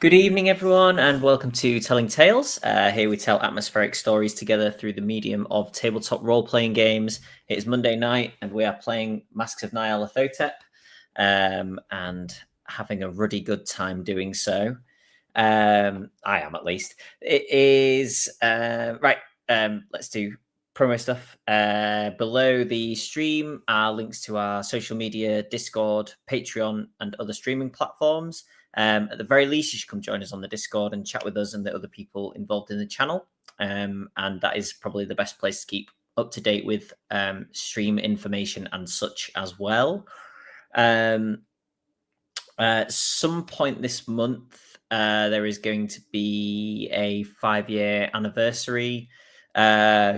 Good evening, everyone, and welcome to Telling Tales. Here we tell atmospheric stories together through the medium of tabletop role-playing games. It is Monday night, and we are playing Masks of Nyarlathotep, and having a ruddy good time doing so. I am, at least. It is right. Let's do promo stuff. Below the stream are links to our social media, Discord, Patreon, and other streaming platforms. At the very least, you should come join us on the Discord and chat with us and the other people involved in the channel. And that is probably the best place to keep up to date with stream information and such as well. At some point this month, there is going to be a 5-year anniversary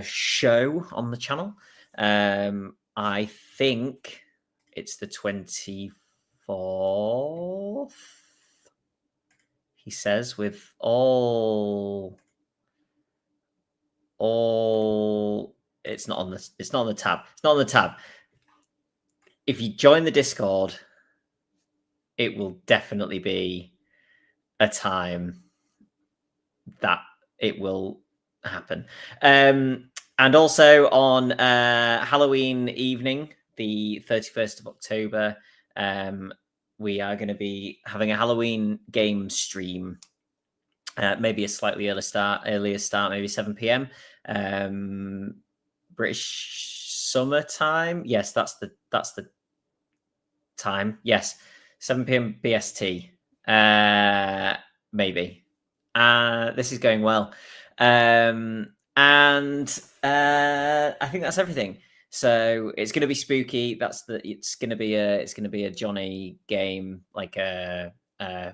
show on the channel. I think it's the 24th. He says, with all it's not on the tab. It's not on the tab. If you join the Discord, it will definitely be a time that it will happen. And also on Halloween evening, the 31st of October, we are going to be having a Halloween game stream. Maybe a slightly earlier start, maybe 7 p.m. British summertime. Yes, that's the time. Yes, 7 p.m. BST. Maybe. This is going well. And I think that's everything. So it's going to be spooky. It's going to be a Jonny game, like a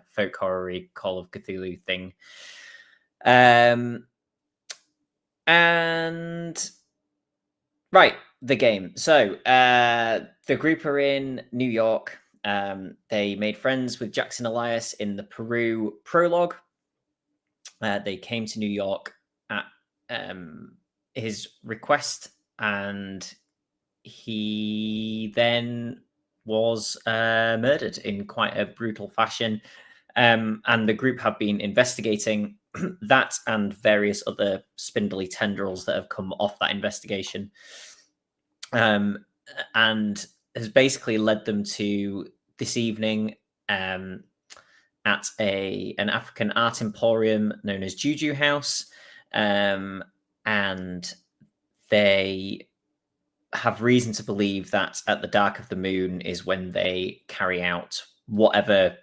folk horror-y Call of Cthulhu thing. And right, the game. So the group are in New York. They made friends with Jackson Elias in the Peru prologue. They came to New York at his request, and he then was murdered in quite a brutal fashion. And the group have been investigating that and various other spindly tendrils that have come off that investigation, and has basically led them to this evening at an African art emporium known as Juju House, and they have reason to believe that at the dark of the moon is when they carry out whatever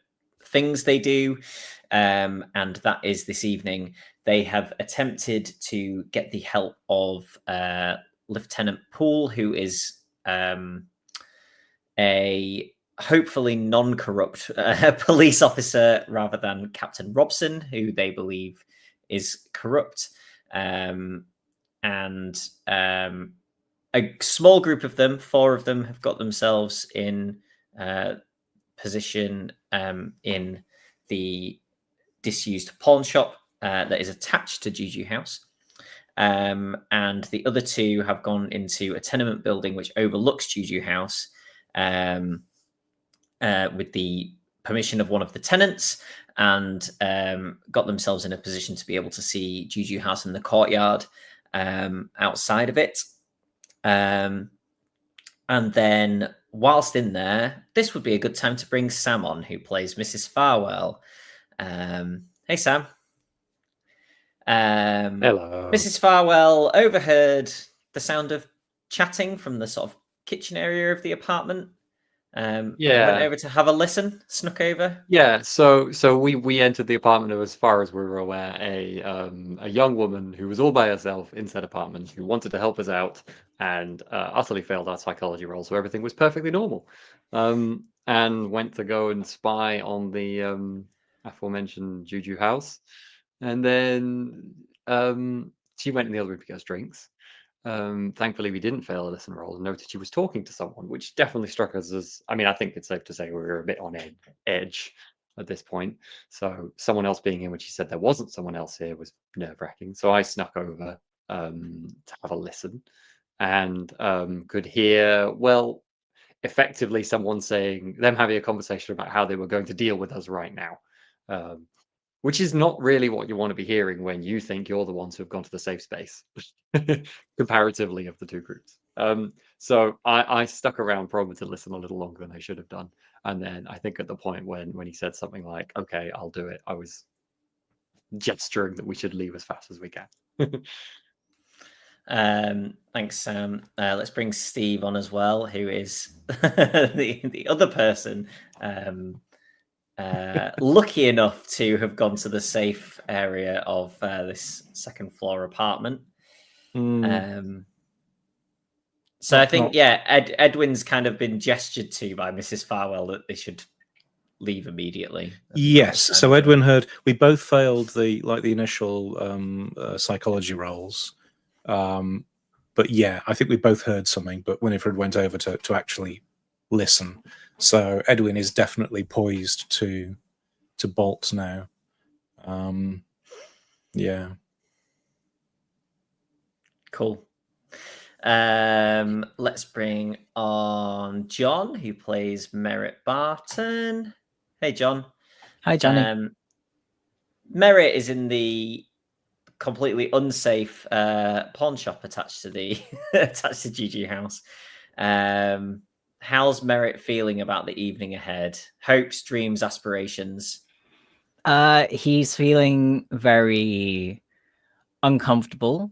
things they do, and that is this evening. They have attempted to get the help of Lieutenant Poole, who is a hopefully non-corrupt police officer rather than Captain Robson, who they believe is corrupt. And a small group of them, 4 of them, have got themselves in position in the disused pawn shop that is attached to Juju House. And the other 2 have gone into a tenement building which overlooks Juju House, with the permission of one of the tenants, and got themselves in a position to be able to see Juju House in the courtyard outside of it. And then whilst in there, this would be a good time to bring Sam on, who plays Mrs. Farwell. Hey, Sam. Hello. Mrs. Farwell overheard the sound of chatting from the sort of kitchen area of the apartment. Yeah. Went over to have a listen, snuck over. Yeah, so we entered the apartment of, as far as we were aware, a young woman who was all by herself in said apartment, who wanted to help us out and utterly failed our psychology roll, so everything was perfectly normal. And went to go and spy on the aforementioned Juju house. And then she went in the other room to get us drinks. Thankfully, we didn't fail a listen roll and noted she was talking to someone, which definitely struck us as, I mean, I think it's safe to say we were a bit on edge at this point. So someone else being here when she said there wasn't someone else here was nerve-wracking. So I snuck over to have a listen and could hear, well, effectively someone saying, them having a conversation about how they were going to deal with us right now. Which is not really what you want to be hearing when you think you're the ones who have gone to the safe space, comparatively, of the two groups. So I stuck around probably to listen a little longer than I should have done. And then I think at the point when he said something like, okay, I'll do it, I was gesturing that we should leave as fast as we can. Thanks, Sam. Let's bring Steve on as well, who is the other person lucky enough to have gone to the safe area of this second floor apartment. So I think, Edwin's kind of been gestured to by Mrs. Farwell that they should leave immediately. Yes. So Edwin heard. We both failed the initial psychology rolls, but yeah, I think we both heard something. But Winifred went over to actually listen. So Edwin is definitely poised to bolt now. Yeah. Cool. Let's bring on John, who plays Merritt Barton. Hey, John. Hi, Jonny. Merritt is in the completely unsafe pawn shop attached to GG House. How's Merritt feeling about the evening ahead? Hopes, dreams, aspirations? He's feeling very uncomfortable.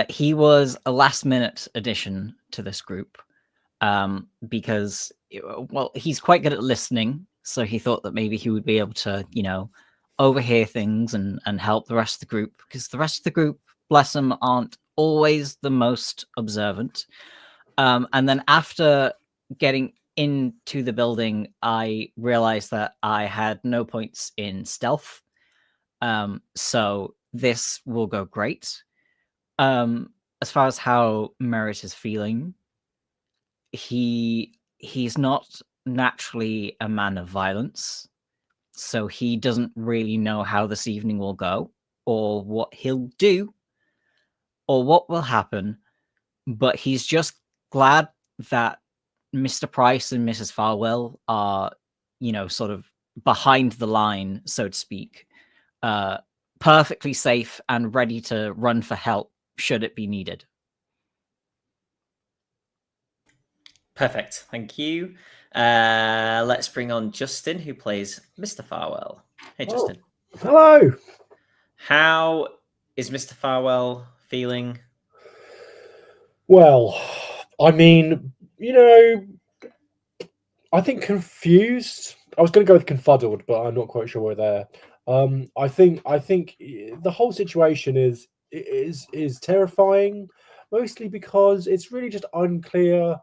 He was a last-minute addition to this group because, well, he's quite good at listening, so he thought that maybe he would be able to, overhear things and help the rest of the group, because the rest of the group, bless them, aren't always the most observant. And then after getting into the building, I realized that I had no points in stealth. So this will go great. As far as how Merritt is feeling, he's not naturally a man of violence, so he doesn't really know how this evening will go, or what he'll do, or what will happen, but he's just glad that Mr. Price and Mrs. Farwell are, sort of behind the line, so to speak, perfectly safe and ready to run for help should it be needed. Perfect. Thank you. Let's bring on Justin, who plays Mr. Farwell. Hey, Justin. Hello. How is Mr. Farwell feeling? Well, I mean, I think confused. I was going to go with confuddled, but I'm not quite sure we're there. I think the whole situation is terrifying, mostly because it's really just unclear,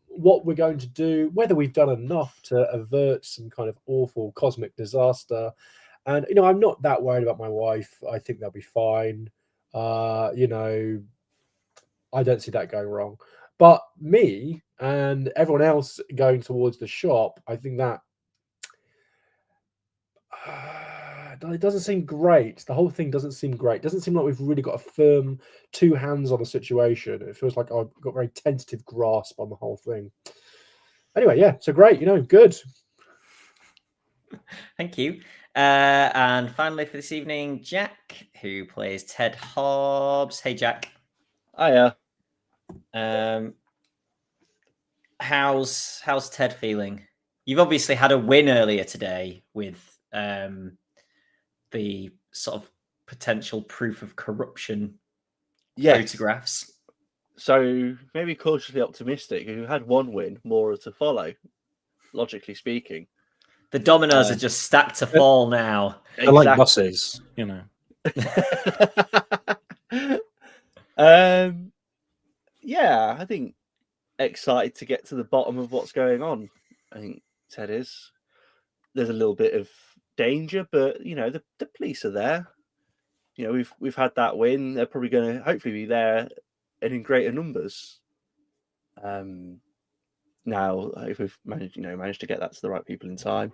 what we're going to do, whether we've done enough to avert some kind of awful cosmic disaster. And I'm not that worried about my wife. I think they'll be fine. I don't see that going wrong. But me and everyone else going towards the shop, I think that it doesn't seem great. The whole thing doesn't seem great. It doesn't seem like we've really got a firm two hands on the situation. It feels like I've got a very tentative grasp on the whole thing. Anyway, yeah, so great, good. Thank you. And finally for this evening, Jack, who plays Ted Hobbs. Hey, Jack. Hiya. How's Ted feeling? You've obviously had a win earlier today with the sort of potential proof of corruption photographs. So maybe cautiously optimistic. Who had one win, more to follow, logically speaking. The dominoes are just stacked to fall now. They're like buses, Yeah, I think excited to get to the bottom of what's going on. I think Ted is. There's a little bit of danger, but the police are there. We've had that win. They're probably going to hopefully be there and in greater numbers. Now, if we've managed to get that to the right people in time,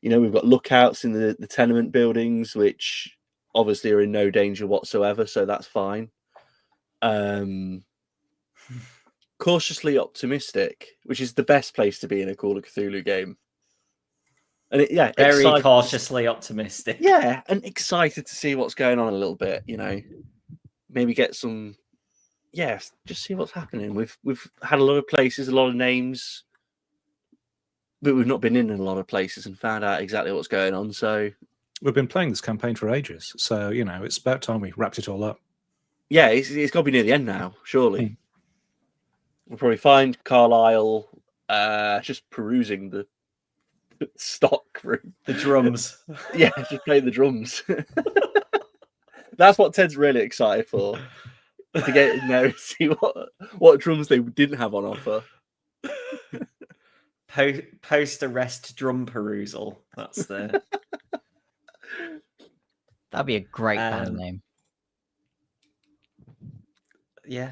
we've got lookouts in the tenement buildings, which obviously are in no danger whatsoever, so that's fine. Cautiously optimistic, which is the best place to be in a Call of Cthulhu game. And yeah, Very excited cautiously optimistic. Yeah, and excited to see what's going on a little bit. Maybe get some. Yes, just see what's happening. We've had a lot of places, a lot of names, but we've not been in a lot of places and found out exactly what's going on. So We've been playing this campaign for ages, so it's about time we wrapped it all up. yeah, it's got to be near the end now. Surely we'll probably find Carlisle just perusing the stock room, The drums. Yeah, just playing the drums. That's what Ted's really excited for. To get in there and see what drums they didn't have on offer. Post-arrest drum perusal. That's the... That'd be a great band name. Yeah.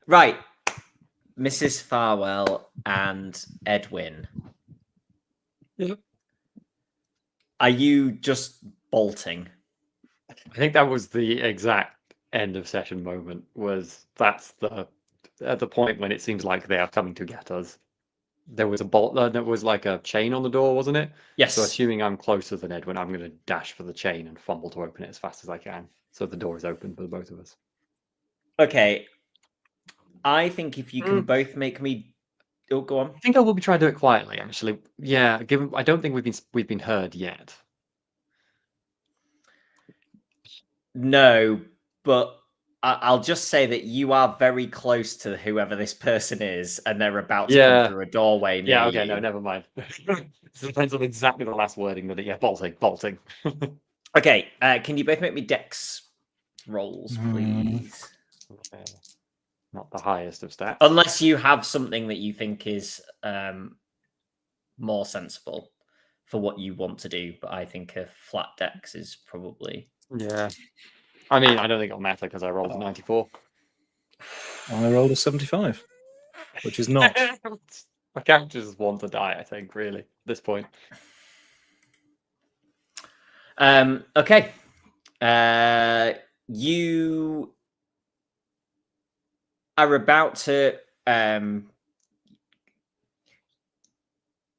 Right. Mrs. Farwell and Edwin. Yeah. Are you just bolting? I think that was the exact end of session moment. That's at the point when it seems like they are coming to get us. There was a bolt. There was like a chain on the door, wasn't it? Yes. So assuming I'm closer than Edwin, I'm going to dash for the chain and fumble to open it as fast as I can, so the door is open for the both of us. Okay. I think if you can both make me... Oh, go on. I think I will be trying to do it quietly, actually. Yeah, given I don't think we've been heard yet. No, but I'll just say that you are very close to whoever this person is, and they're about to come through a doorway near Yeah, okay, you. no, never mind. It depends on exactly the last wording, but yeah, bolting. Okay, can you both make me dex rolls, please? Okay. Not the highest of stats. Unless you have something that you think is more sensible for what you want to do, but I think a flat dex is probably... Yeah. I mean, I don't think it'll matter because I rolled a 94. I rolled a 75, which is not. My characters want to die, I think, really, at this point. Okay. You are about to...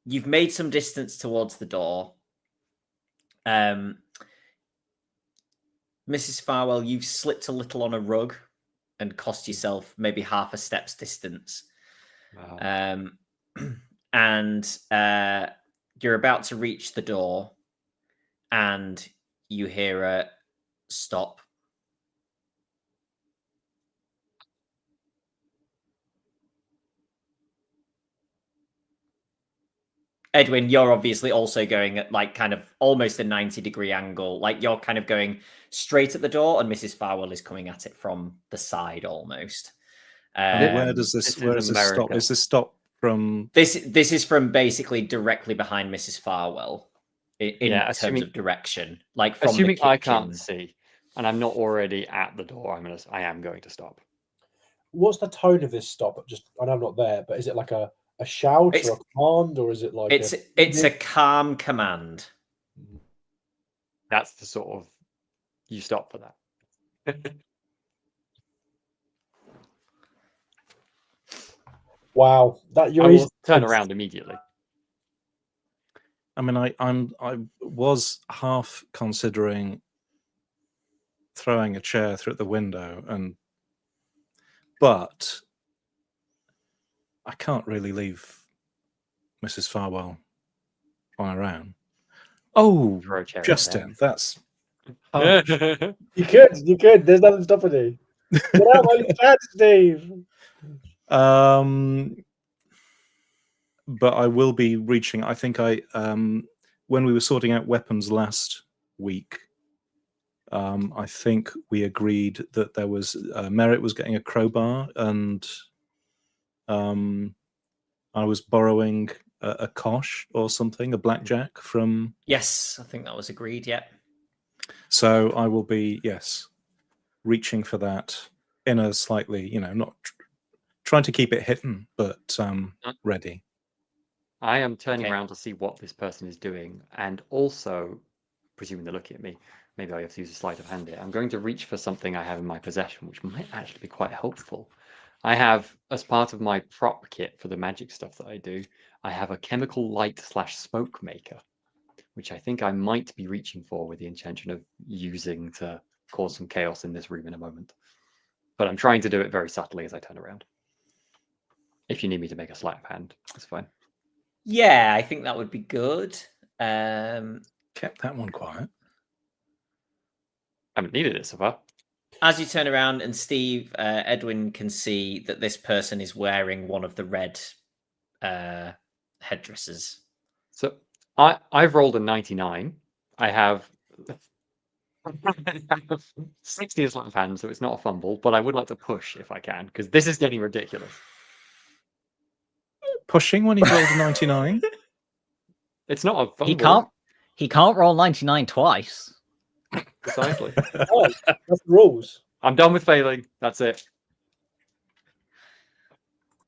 You've made some distance towards the door. Mrs. Farwell, you've slipped a little on a rug and cost yourself maybe half a step's distance. Wow. And you're about to reach the door and you hear a stop. Edwin, you're obviously also going at like kind of almost a 90-degree angle. Like you're kind of going straight at the door and Mrs. Farwell is coming at it from the side almost. Where does this stop? Is this stop from... This is from basically directly behind Mrs. Farwell in terms of direction. Like from assuming the kitchen. I can't see and I'm not already at the door, I am going to stop. What's the tone of this stop? I know I'm not there, but is it like a shout or a command, or is it like it's a calm command? That's the sort of... You stop for that. Wow, that I will turn around immediately. I mean, I was half considering throwing a chair through the window, but I can't really leave Mrs. Farwell on her own. Oh, Justin, that's... Oh. You could. There's nothing stopping you. Get out my chat, Steve. But I will be reaching. I think when we were sorting out weapons last week, I think we agreed that there was Merritt was getting a crowbar, and I was borrowing a kosh or something, a blackjack from... Yes, I think that was agreed, yeah. So I will be, reaching for that in a slightly, not trying to keep it hidden, but ready. I am turning around to see what this person is doing, and also, presuming they're looking at me, maybe I have to use a sleight of hand here. I'm going to reach for something I have in my possession, which might actually be quite helpful. I have, as part of my prop kit for the magic stuff that I do, I have a chemical light / smoke maker, which I think I might be reaching for with the intention of using to cause some chaos in this room in a moment. But I'm trying to do it very subtly as I turn around. If you need me to make a sleight of hand, it's fine. Yeah, I think that would be good. Kept that one quiet. I haven't needed it so far. As you turn around and Edwin can see that this person is wearing one of the red headdresses. So I've rolled a 99. I have 60 as sleight of hand, so it's not a fumble, but I would like to push if I can, because this is getting ridiculous. Pushing when he rolled a 99. It's not a fumble. He can't roll 99 twice. Precisely. Oh, that's the rules. I'm done with failing. That's it.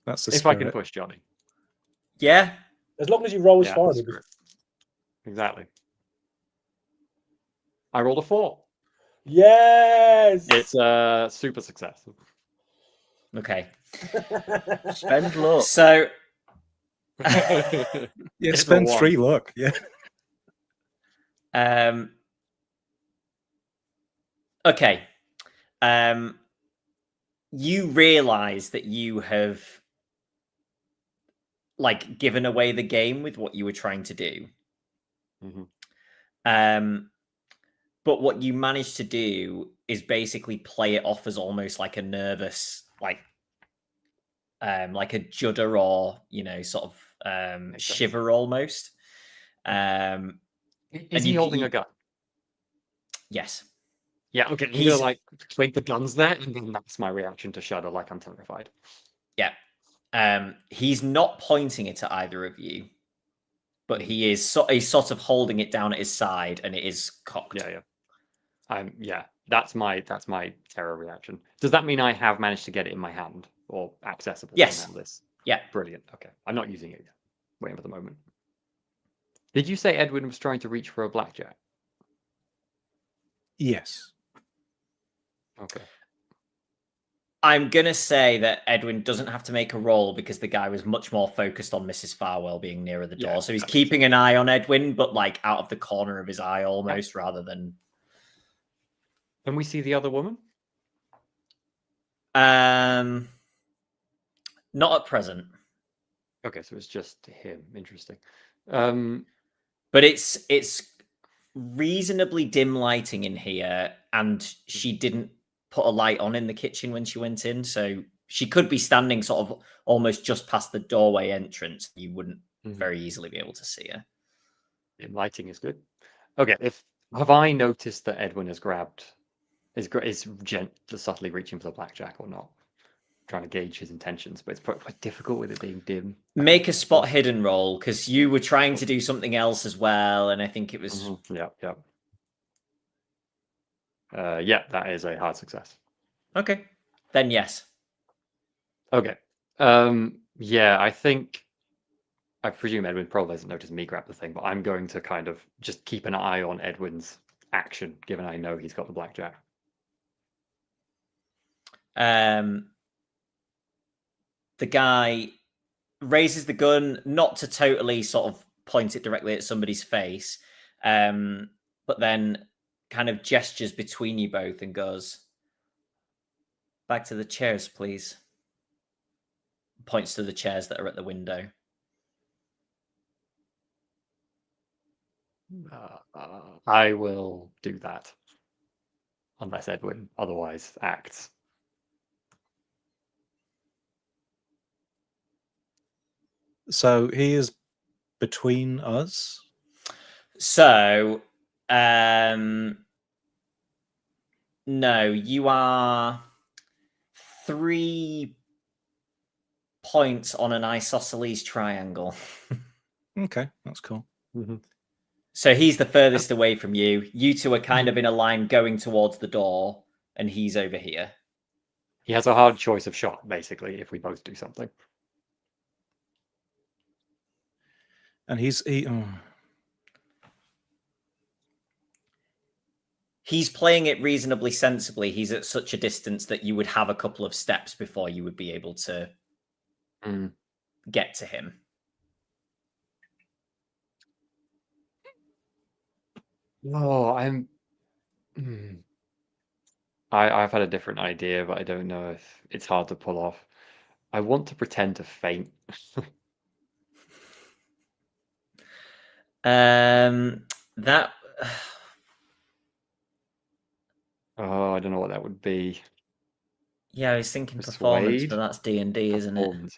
That's the If spirit. I can push Johnny. Yeah. As long as you roll as Yeah, far. that's correct. Exactly. I rolled a 4. Yes. It's a super success. Okay. Spend luck. So Yeah, It's a spend 1. 3 luck. Yeah. Okay. You realize that you have given away the game with what you were trying to do. Mhm. But what you managed to do is basically play it off as almost like a nervous, like a judder or sort of shiver almost. Is he holding a gun? Yes. Yeah, okay. I'm gonna clink the guns there, and then that's my reaction to shudder, like I'm terrified. Yeah. He's not pointing it at either of you, but he's sort of holding it down at his side, and it is cocked. Yeah. That's my terror reaction. Does that mean I have managed to get it in my hand or accessible? Yes. Somehow, this? Yeah. Brilliant. Okay. I'm not using it yet. Waiting for the moment. Did you say Edwin was trying to reach for a blackjack? Yes. Okay. I'm going to say that Edwin doesn't have to make a roll because the guy was much more focused on Mrs. Farwell being nearer the door. Yeah, So he's that makes keeping an eye on Edwin, but out of the corner of his eye almost, rather than... Can we see the other woman? Not at present. Okay, so it's just him. Interesting. But it's reasonably dim lighting in here, and she didn't put a light on in the kitchen when she went in, so she could be standing sort of almost just past the doorway entrance. You wouldn't very easily be able to see her. Dim lighting is good. Okay, have I noticed that Edwin has grabbed is subtly reaching for the blackjack or not? Trying to gauge his intentions, but it's quite difficult with it being dim. Make a spot hidden roll, because you were trying to do something else as well, and I think it was... Yeah. Yeah, that is a hard success. Okay, then yes. Okay. Yeah, I presume Edwin probably hasn't noticed me grab the thing, but I'm going to kind of just keep an eye on Edwin's action, given I know he's got the blackjack. The guy raises the gun, not to totally sort of point it directly at somebody's face, but then kind of gestures between you both and goes, "Back to the chairs, please." Points to the chairs that are at the window. I will do that. Unless Edwin otherwise acts. So he is between us? So, no, you are 3 points on an isosceles triangle. Okay, that's cool. So he's the furthest away from you. You two are kind of in a line going towards the door, and he's over here. He has a hard choice of shot, basically, if we both do something. And he's playing it reasonably sensibly. He's at such a distance that you would have a couple of steps before you would be able to get to him. Oh, I've had a different idea, but I don't know if it's hard to pull off. I want to pretend to faint. That Oh, I don't know what that would be. yeah, I was thinking performance, Persuade? but that's D&D, isn't it? Performance,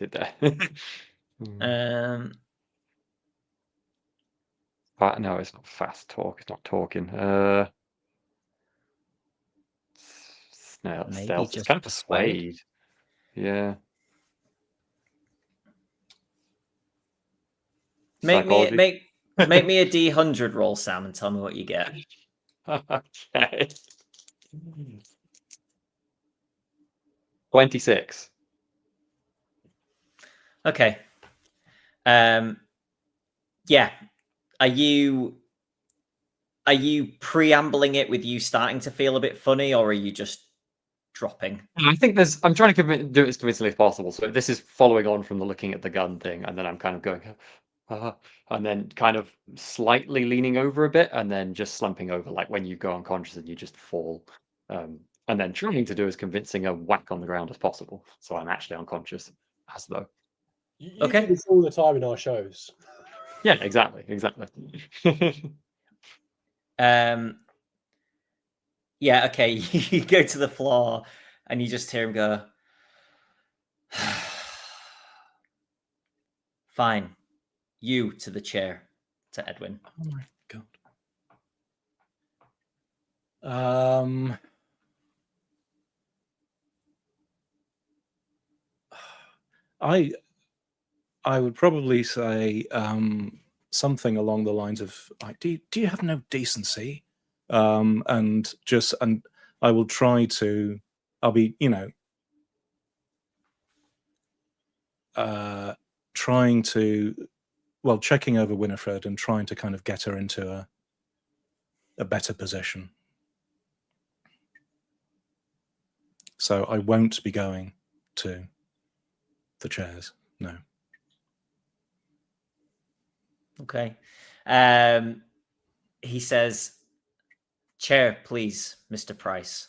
no, it's not fast talk. It's not talking. Maybe Stealth. It's just kind of persuade. persuade. Yeah. Make Psychology. me a D100 roll, Sam, and tell me what you get. Okay. 26. Okay. Yeah. Are you preambling it with you starting to feel a bit funny, or are you just dropping? I think I'm trying to do it as convincingly as possible. So this is following on from the looking at the gun thing, and then I'm kind of going, and then kind of slightly leaning over a bit, and then just slumping over, like when you go unconscious and you just fall. And then trying to do as convincing a whack on the ground as possible. So I'm actually unconscious, as though. You Okay. do this all the time in our shows. Yeah, exactly. Yeah, okay. You go to the floor and you just hear him go, fine. You to the chair, to Edwin. Oh my god. I would probably say something along the lines of like, do you have no decency? And I will try to. I'll be, trying to, checking over Winifred and trying to kind of get her into a better position. So I won't be going to the chairs. No. Okay. He says, chair, please, Mr. Price.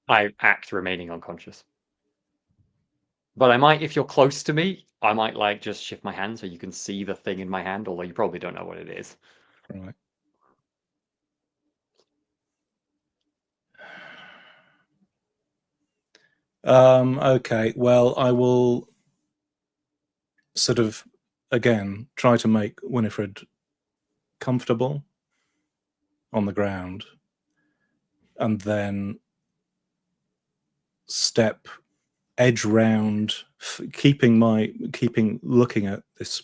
I act remaining unconscious. But I might, if you're close to me, I might like just shift my hand so you can see the thing in my hand, although you probably don't know what it is. Right. Okay. Well, I will sort of again try to make Winifred comfortable on the ground, and then edge round, keeping looking at this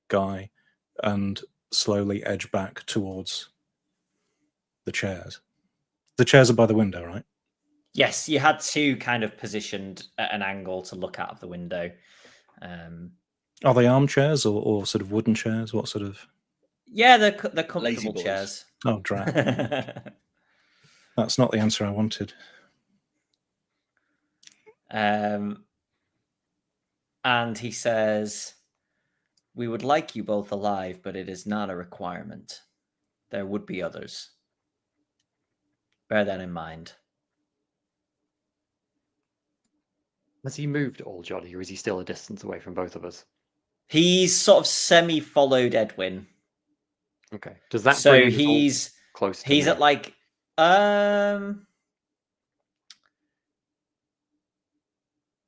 guy, and slowly edge back towards the chairs. The chairs are by the window, right? Yes, you had two kind of positioned at an angle to look out of the window. Are they armchairs or sort of wooden chairs? What sort of? Yeah, they're comfortable Lazy boys. chairs. Oh, drat. That's not the answer I wanted. And he says, we would like you both alive, but it is not a requirement. There would be others. Bear that in mind. Has he moved at all, Jonny, or is he still a distance away from both of us? He's sort of semi-followed Edwin. Okay. Does that So bring us all he's close to he's me? at like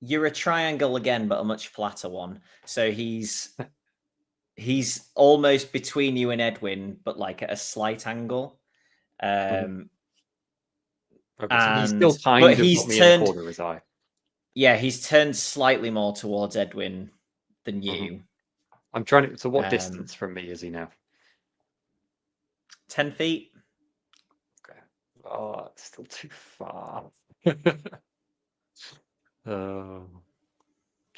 you're a triangle again, but a much flatter one. So he's almost between you and Edwin, but like at a slight angle. Okay, so he's still But kind of he's got me in a turned. corner, is I? Yeah, he's turned slightly more towards Edwin than you. I'm trying to. So what distance from me is he now? 10 feet. Okay. Oh, it's still too far.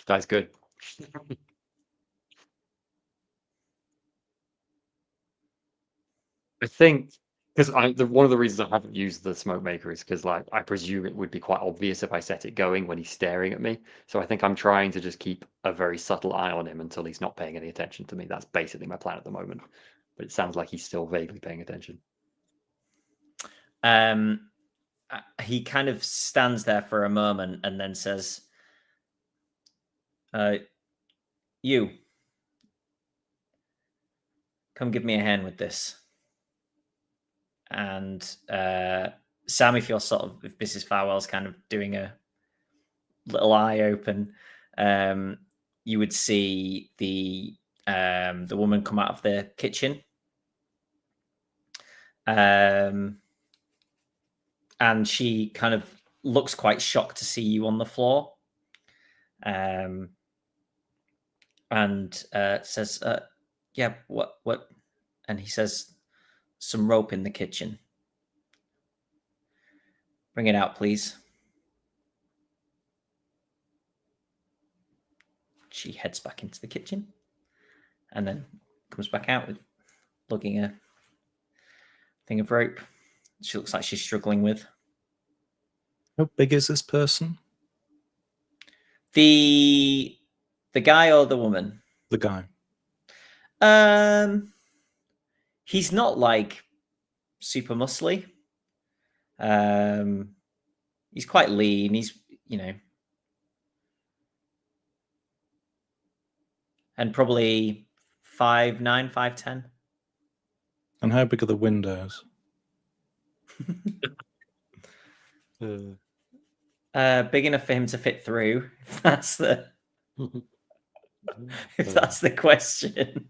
That's good. I think because one of the reasons I haven't used the smoke maker is because like I presume it would be quite obvious if I set it going when he's staring at me. So I think I'm trying to just keep a very subtle eye on him until he's not paying any attention to me. That's basically my plan at the moment. But it sounds like he's still vaguely paying attention. He kind of stands there for a moment and then says, "You come give me a hand with this." And Sam, if Mrs. Farwell's kind of doing a little eye open, you would see the woman come out of the kitchen. And she kind of looks quite shocked to see you on the floor. And says, "Yeah, what?" And he says, "Some rope in the kitchen. Bring it out, please." She heads back into the kitchen and then comes back out with lugging a thing of rope. She looks like she's struggling with. How big is this person? The guy or the woman? The guy. He's not like super muscly. He's quite lean. He's, and probably 5'9", 5'10". And how big are the windows? Big enough for him to fit through. If that's the question.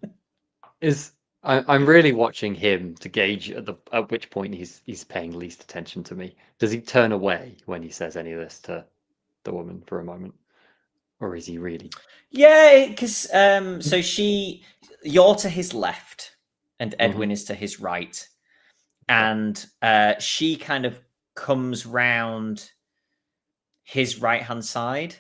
I'm really watching him to gauge at which point he's paying least attention to me. Does he turn away when he says any of this to the woman for a moment, or is he really? Yeah, because so you're to his left, and Edwin is to his right, and she kind of comes round his right-hand side.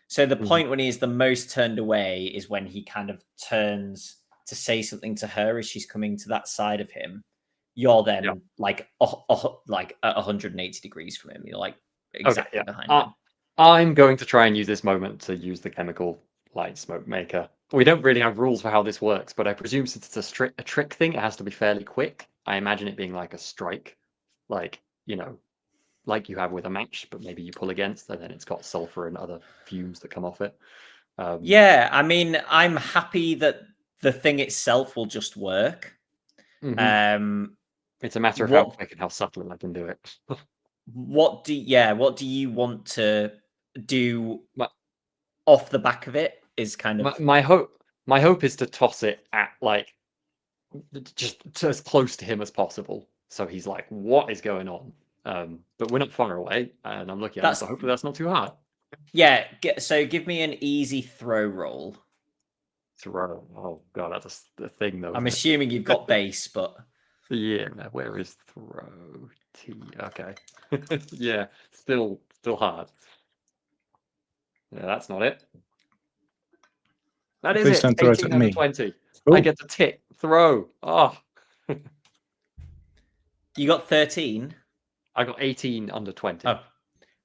So the point when he is the most turned away is when he kind of turns to say something to her as she's coming to that side of him. You're then like 180 degrees from him. You're like exactly behind him. I'm going to try and use this moment to use the chemical light smoke maker. We don't really have rules for how this works, but I presume since it's a trick thing, it has to be fairly quick. I imagine it being like a strike, like you have with a match, but maybe you pull against, and then it's got sulfur and other fumes that come off it. Yeah, I mean, I'm happy that the thing itself will just work. It's a matter of how quick and how subtle I can do it. What do you want to do off the back of it? Is kind of my hope is to toss it at like just as close to him as possible, so he's like, "What is going on?" But we're not far away, and I'm looking at it, so hopefully that's not too hard. Yeah, so give me an easy throw roll. Throw. Oh god, that's the thing though. I'm assuming you've got base, but yeah, where is throw? Okay. Yeah, still hard. Yeah, that's not it. That is Please it. don't throw it 18 at out me. of 20. Ooh. I get to tick throw. Oh. You got 13. I got 18 under 20. Oh,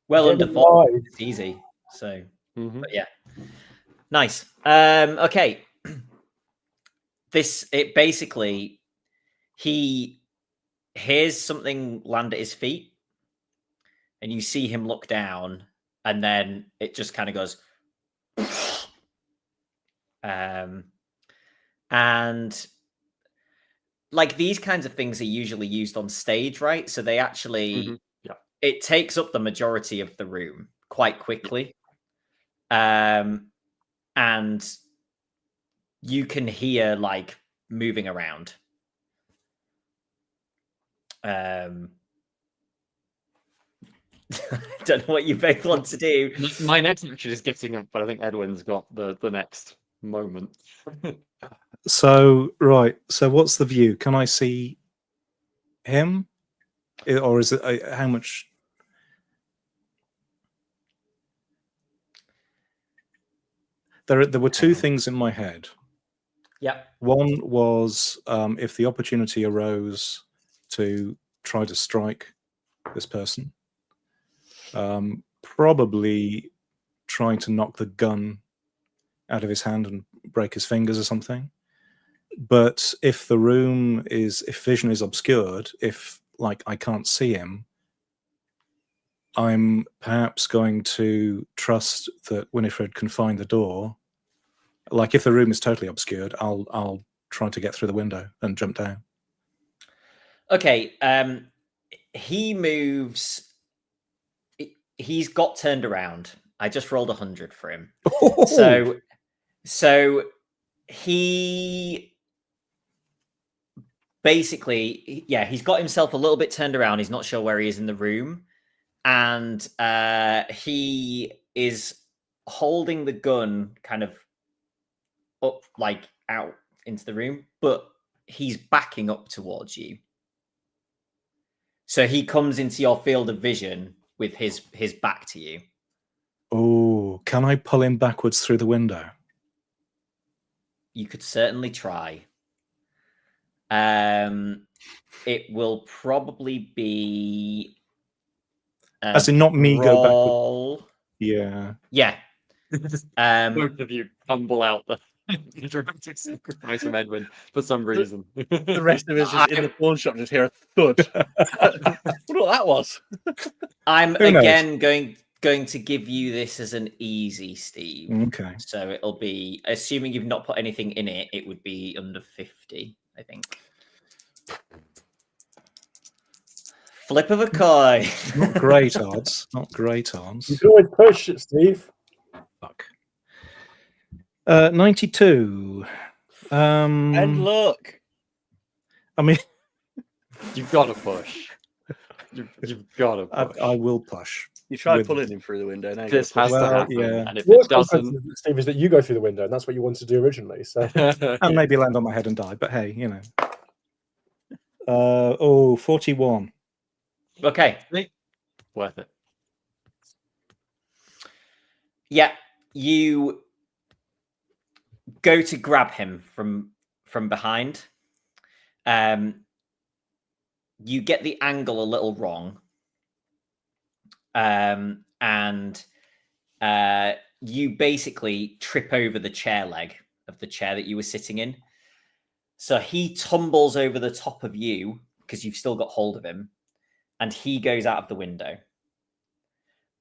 well under 4. It's easy. So, but yeah, nice. Okay. It basically, he hears something land at his feet, and you see him look down, and then it just kind of goes. And like these kinds of things are usually used on stage, right? So they actually, it takes up the majority of the room quite quickly. And you can hear like moving around. I don't know what you both want to do. My next action is getting up, but I think Edwin's got the next moment. So what's the view? Can I see him, or is it how much? There were two things in my head. Yeah. One was if the opportunity arose to try to strike this person. Probably trying to knock the gun out of his hand and break his fingers or something. But if vision is obscured, if like I can't see him, I'm perhaps going to trust that Winifred can find the door. Like if the room is totally obscured, I'll try to get through the window and jump down. Okay. He moves. He's got turned around. I just rolled 100 for him. Oh! So he basically, yeah, he's got himself a little bit turned around. He's not sure where he is in the room. And he is holding the gun kind of up, like out into the room, but he's backing up towards you. So he comes into your field of vision with his back to you. Oh, can I pull him backwards through the window? You could certainly try. It will probably be as in not me go roll. backward. Yeah. Yeah. Both of you tumble out the dramatic sacrifice from Edwin for some reason. The rest of us just in the pawn shop just hear a thud. Wonder what that was. I'm Who knows? again going to give you this as an easy, Steve. Okay. So it'll be, assuming you've not put anything in it, it would be under 50, I think. Flip of a coin. Not great odds. Not great odds. You can always push it, Steve. Fuck. 92. And look. I mean, You've got to push. You've got to push. I will push. You tried With- pulling him through the window. Now This has to Well, happen. yeah. And if Worst it doesn't, consequence, Steve, is that you go through the window, and that's what you wanted to do originally. So And maybe land on my head and die, but hey, you know. 41. Okay. worth it. Yeah, you go to grab him from behind. You get the angle a little wrong. And you basically trip over the chair leg of the chair that you were sitting in. So he tumbles over the top of you because you've still got hold of him, and he goes out of the window.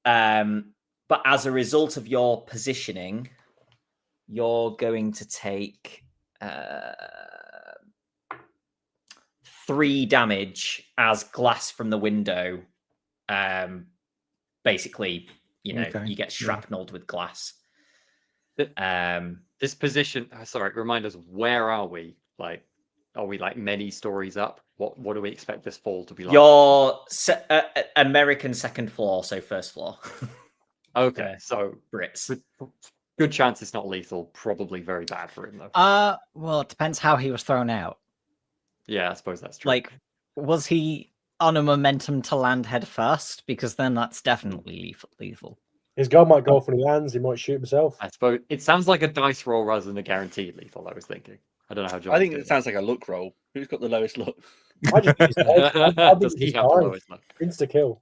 But as a result of your positioning, you're going to take 3 damage as glass from the window. Basically, you know, Okay, you get shrapnelled with glass. This position, sorry, remind us, where are we? Like, are we like many stories up? What do we expect this fall to be like? Your American second floor, so first floor. Okay, so Brits. good chance it's not lethal. Probably very bad for him though. Well, it depends how he was thrown out. Yeah, I suppose that's true. Like, was he on a momentum to land head first? Because then that's definitely lethal. his gun might go off when he lands. He might shoot himself. I suppose it sounds like a dice roll rather than a guaranteed lethal. I was thinking. I don't know how John. I think it sounds like a luck roll. Who's got the lowest luck? I just use head. I Does think he it's have the fine. lowest luck? Insta kill.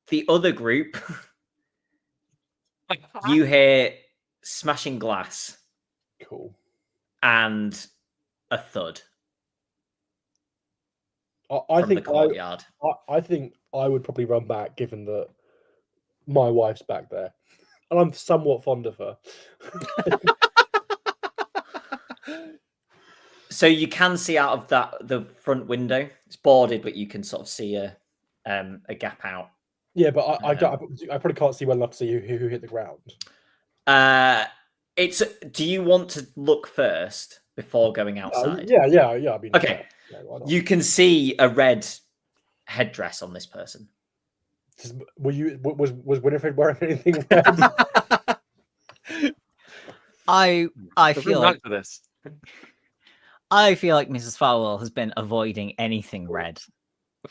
The other group, you hear smashing glass Cool. and a thud I from the think courtyard. I think I would probably run back, given that my wife's back there, and I'm somewhat fond of her. So you can see out of the front window. It's boarded, but you can sort of see a gap out. Yeah, but I probably can't see well enough to see who hit the ground. Do you want to look first before going outside? Yeah. I mean, Okay. yeah, why not? You can see a red headdress on this person. Was Winifred wearing anything red? I There's feel room like for this. Mrs. Farwell has been avoiding anything red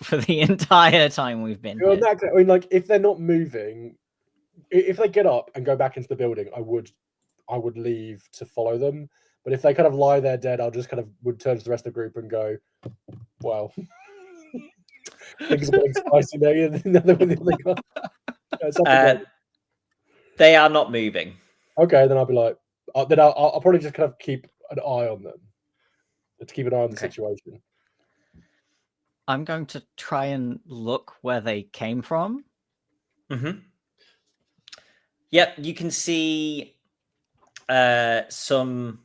for the entire time we've been Well, here. I mean, like, if they're not moving, if they get up and go back into the building, I would leave to follow them. But if they kind of lie there dead, I'll just kind of would turn to the rest of the group and go, "Well, things are getting spicy now." They are not moving. Okay, then I'll be like, then I'll probably just kind of keep an eye on them, to keep an eye on the situation. I'm going to try and look where they came from. Mm-hmm. Yep, you can see some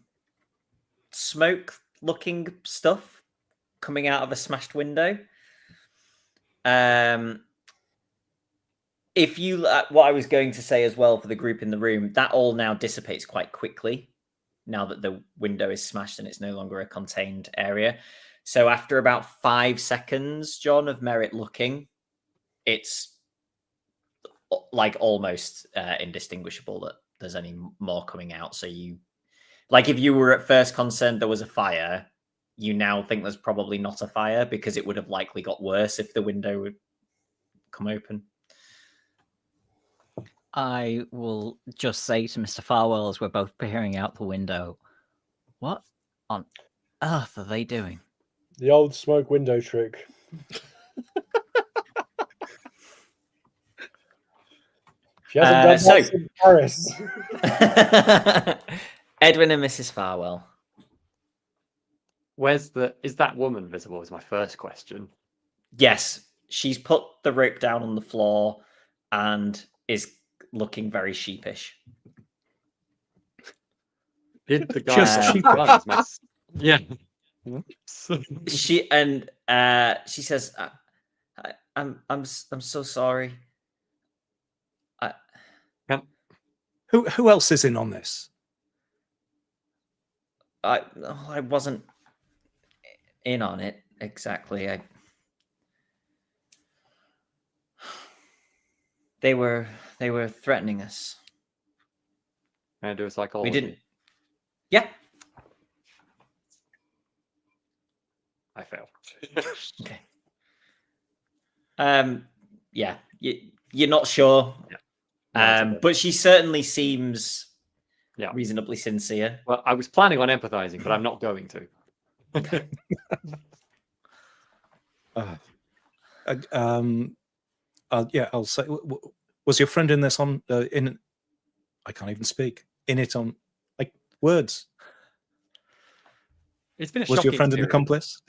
smoke-looking stuff coming out of a smashed window. If you, what I was going to say as well for the group in the room, that all now dissipates quite quickly now that the window is smashed and it's no longer a contained area. So after about 5 seconds, John, of Merritt looking, it's like almost indistinguishable that there's any more coming out. So you, like, if you were at first concerned there was a fire, you now think there's probably not a fire because it would have likely got worse if the window would come open. I will just say to Mr. Farwell as we're both peering out the window, what on earth are they doing? The old smoke window trick. She hasn't done that since Paris. Edwin and Mrs. Farwell. Is that woman visible? Is my first question. Yes, she's put the rope down on the floor and is looking very sheepish. Did the guy Yeah. She says, "I'm so sorry." Who else is in on this? I wasn't in on it exactly. They were threatening us. Can I do a psychology? We didn't. Yeah. I failed. Okay. Yeah. You're not sure. Yeah. But she certainly seems Yeah. reasonably sincere. Well, I was planning on empathizing, but I'm not going to. Yeah, I'll say. Was your friend in this on? In, I can't even speak. In it on, like, words. It's been a Was your shocking friend an experience. accomplice?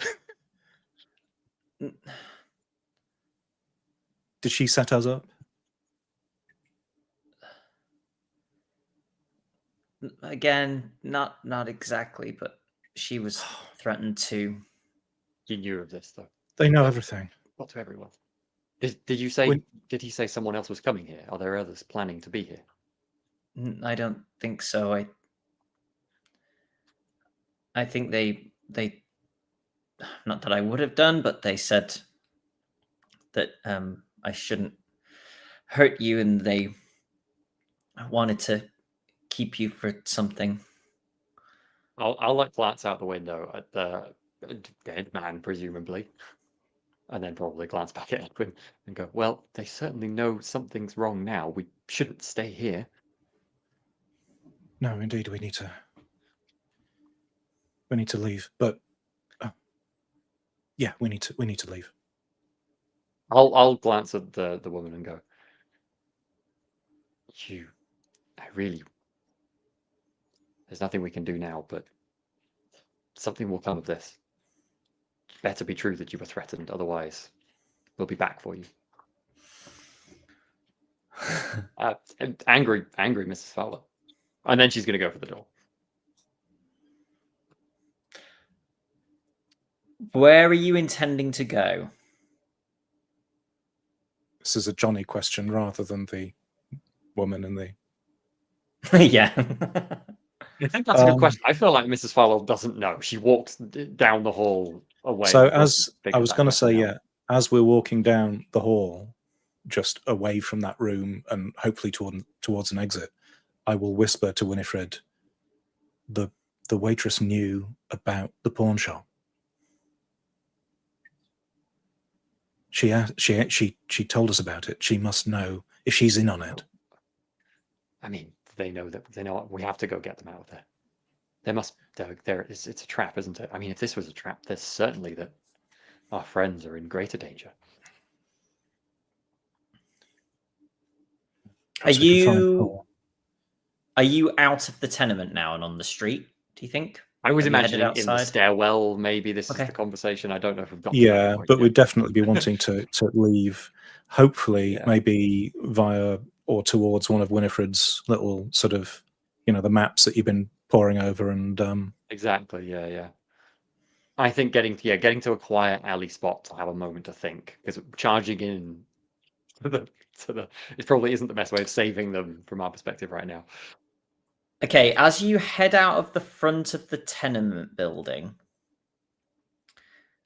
Did she set us up? Again, not exactly, but she was threatened to. You knew of this, though. They know everything. Not to everyone. Did you say? Did he say someone else was coming here? Are there others planning to be here? I don't think so. I think they not that I would have done, but they said that I shouldn't hurt you, and they wanted to keep you for something. I'll like glance out the window at the dead man, presumably, and then probably glance back at Edwin and go, "Well, they certainly know something's wrong now. We shouldn't stay here." No, indeed, we need to leave. But yeah, we need to leave. I'll glance at the woman and go, there's nothing we can do now, but something will come of this. Better be true that you were threatened, otherwise we'll be back for you. Angry Mrs. Fowler. And then she's going to go for the door. Where are you intending to go? This is a Jonny question rather than the woman in the... Yeah. I think that's a good question. I feel like Mrs. Fowler doesn't know. She walks down the hall away. So as I was going to say, yeah, as we're walking down the hall, just away from that room and hopefully towards an exit, I will whisper to Winifred, the waitress knew about the pawn shop. She told us about it. She must know if she's in on it. I mean, they know we have to go get them out of there. It's a trap, isn't it? I mean, if this was a trap, there's certainly that our friends are in greater danger. Perhaps we can find Are more. you out of the tenement now and on the street, do you think? I was Have you headed imagining in the outside? stairwell, maybe this Okay. is the conversation. I don't know if we've got to that Yeah, point but yet. we'd definitely be wanting to leave, hopefully, Yeah. maybe via or towards one of Winifred's little sort of, the maps that you've been poring over, and Exactly, yeah. I think getting to a quiet alley spot to have a moment to think, because charging in to the it probably isn't the best way of saving them from our perspective right now. Okay, as you head out of the front of the tenement building,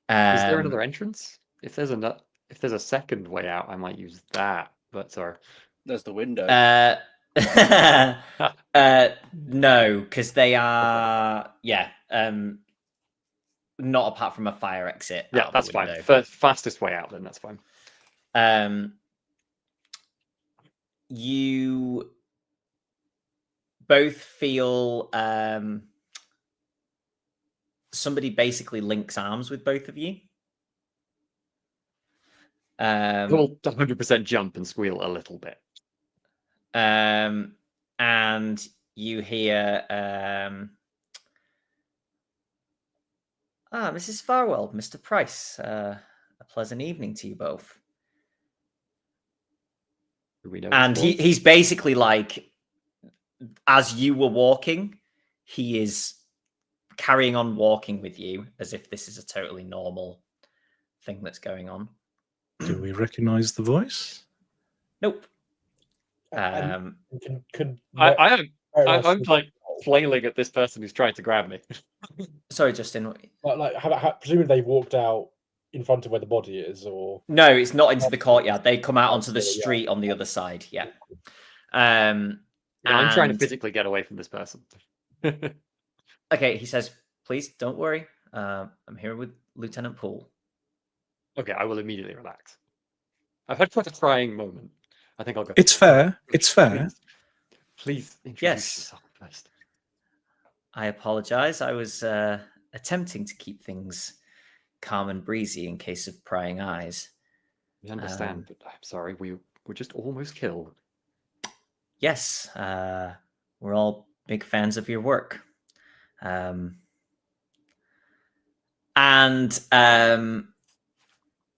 Is there another entrance? If there's a second way out, I might use that. But sorry. There's the window. No, because they are not apart from a fire exit. Yeah, out that's the fine. window. Fastest way out, then that's fine. You both feel somebody basically links arms with both of you. We'll 100% jump and squeal a little bit. And you hear Mrs. Farwell, Mr. Price, a pleasant evening to you both. Do we know And this was? he's basically like, as you were walking, he is carrying on walking with you as if this is a totally normal thing that's going on. do we recognise the voice? Nope. And could I'm like flailing at this person who's trying to grab me. Sorry, Justin. like presumably they walked out in front of where the body is, or No, it's not into the courtyard. They come out onto the Yeah. street on the other side. Yeah. I'm trying to And- physically get away from this person. Okay, he says, please don't worry. I'm here with Lieutenant Poole. Okay, I will immediately relax. I've had quite a trying moment. I think I'll go. It's fair. It's fair. Please introduce Yes. yourself first. I apologize. I was attempting to keep things calm and breezy in case of prying eyes. We understand, but I'm sorry, we were just almost killed. Yes, we're all big fans of your work. And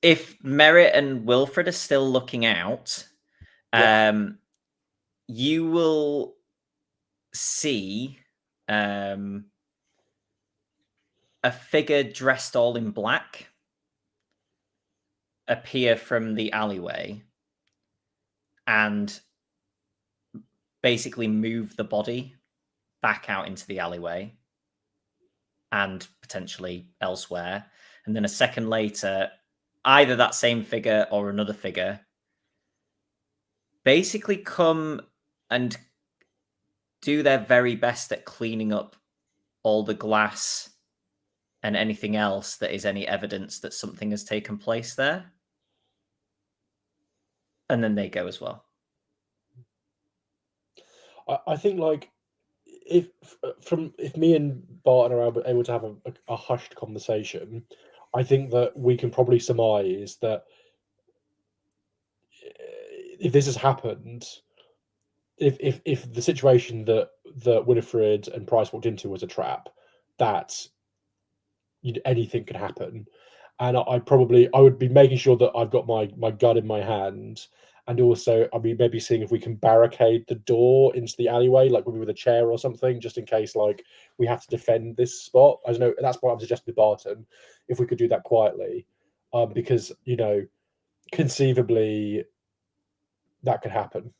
if Merritt and Wilfred are still looking out, you will see a figure dressed all in black appear from the alleyway and basically move the body back out into the alleyway and potentially elsewhere. And then a second later, either that same figure or another figure basically come and do their very best at cleaning up all the glass and anything else that is any evidence that something has taken place there. And then they go as well. I think like if me and Barton are able to have a hushed conversation, I think that we can probably surmise that if this has happened, if the situation that Winifred and Price walked into was a trap, that anything could happen. And I would be making sure that I've got my gun in my hand, and also I'll be maybe seeing if we can barricade the door into the alleyway, like maybe with a chair or something, just in case like we have to defend this spot. I don't know. That's what I'm suggesting to Barton, if we could do that quietly, because conceivably that could happen.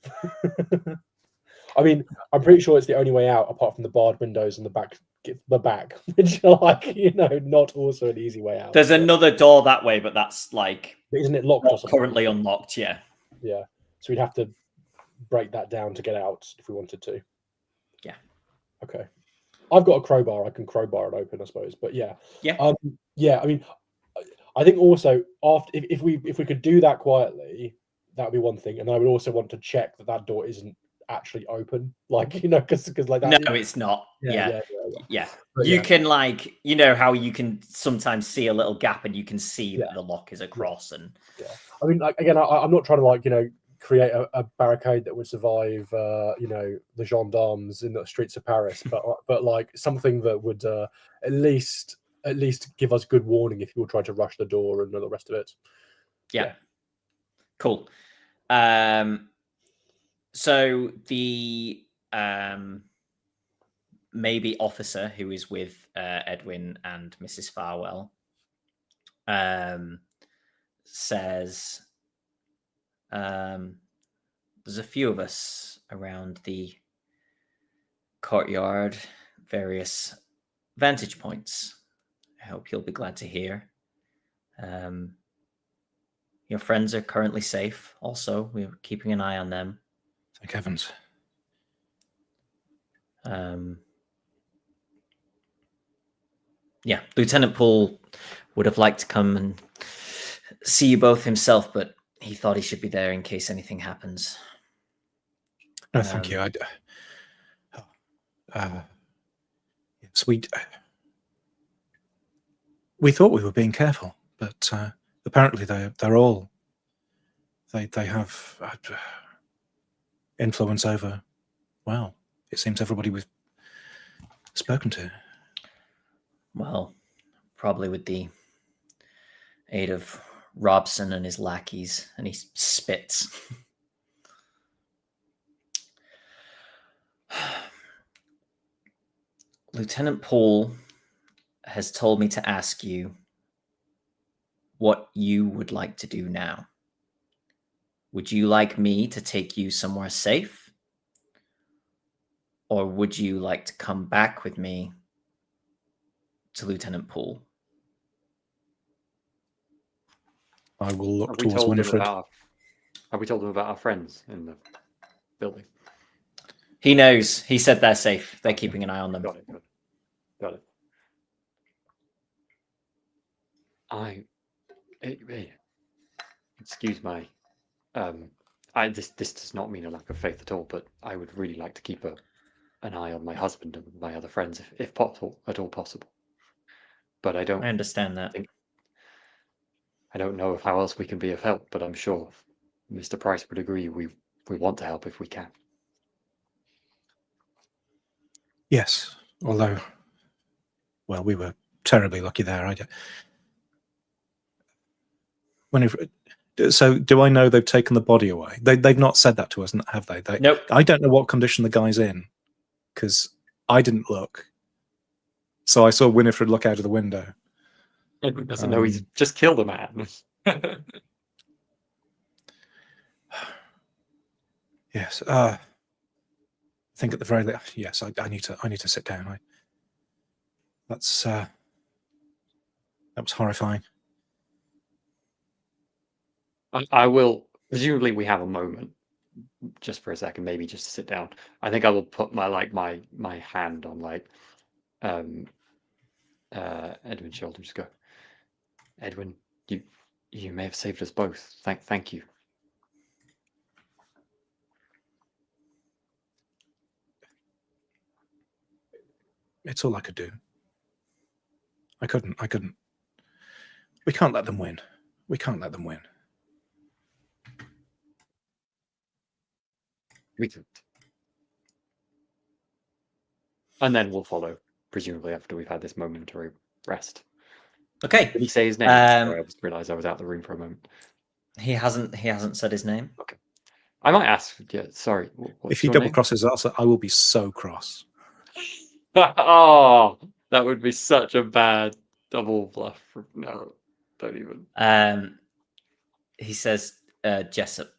I mean, I'm pretty sure it's the only way out, apart from the barred windows and the back, which are like, not also an easy way out. There's another door that way, but that's like isn't it locked or something? Currently unlocked, yeah. Yeah. So we'd have to break that down to get out if we wanted to. Yeah. Okay. I've got a crowbar. I can crowbar it open, I suppose. But yeah. Yeah. Yeah. I mean, I think also after if we could do that quietly, that would be one thing, and I would also want to check that door isn't actually open, like because like No, that. it's not. Yeah. Yeah. But You yeah. can like, you know how you can sometimes see a little gap and you can see that Yeah. the lock is across and I mean, like, again, I'm not trying to like create a barricade that would survive the gendarmes in the streets of Paris, but like something that would at least give us good warning if people try to rush the door and all the rest of it. yeah. Cool. So the maybe officer who is with Edwin and Mrs. Farwell says, there's a few of us around the courtyard, various vantage points. I hope you'll be glad to hear. Your friends are currently safe. Also, we're keeping an eye on them. Thank heavens. Yeah, Lieutenant Poole would have liked to come and see you both himself, but he thought he should be there in case anything happens. No, thank you. Yes, we thought we were being careful, but apparently they're all they have influence over. Well, it seems everybody we've spoken to. Well, probably with the aid of Robson and his lackeys, and he spits. Lieutenant Poole has told me to ask you what you would like to do now. Would you like me to take you somewhere safe? Or would you like to come back with me to Lieutenant Poole? I will look Have we towards told them Winifred. have we told them about our friends in the building? He knows. He said they're safe. They're keeping an eye on them. Got it. Excuse my this does not mean a lack of faith at all, but I would really like to keep an eye on my husband and my other friends if possible, at all possible. But I don't. I understand that. I don't know how else we can be of help, but I'm sure Mr. Price would agree. We want to help if we can. Yes, although, well, we were terribly lucky there. So, do I know they've taken the body away? They've not said that to us, have they? Nope. I don't know what condition the guy's in, because I didn't look. So I saw Winifred look out of the window. Edward doesn't know he's just killed a man. Yes. I think at the very least, yes. I need to sit down. That was horrifying. I will. Presumably, we have a moment, just for a second, maybe just to sit down. I think I will put my hand on Edwin's shoulder. Just go, Edwin. You may have saved us both. Thank you. It's all I could do. I couldn't. We can't let them win. We can't let them win. We could. And then we'll follow, presumably after we've had this momentary rest. Okay. Did he say his name? Sorry, I just realised I was out of the room for a moment. He hasn't said his name. Okay. I might ask. Yeah. Sorry. If he double crosses us, I will be so cross. Oh, that would be such a bad double bluff. No, don't even. He says Jessup.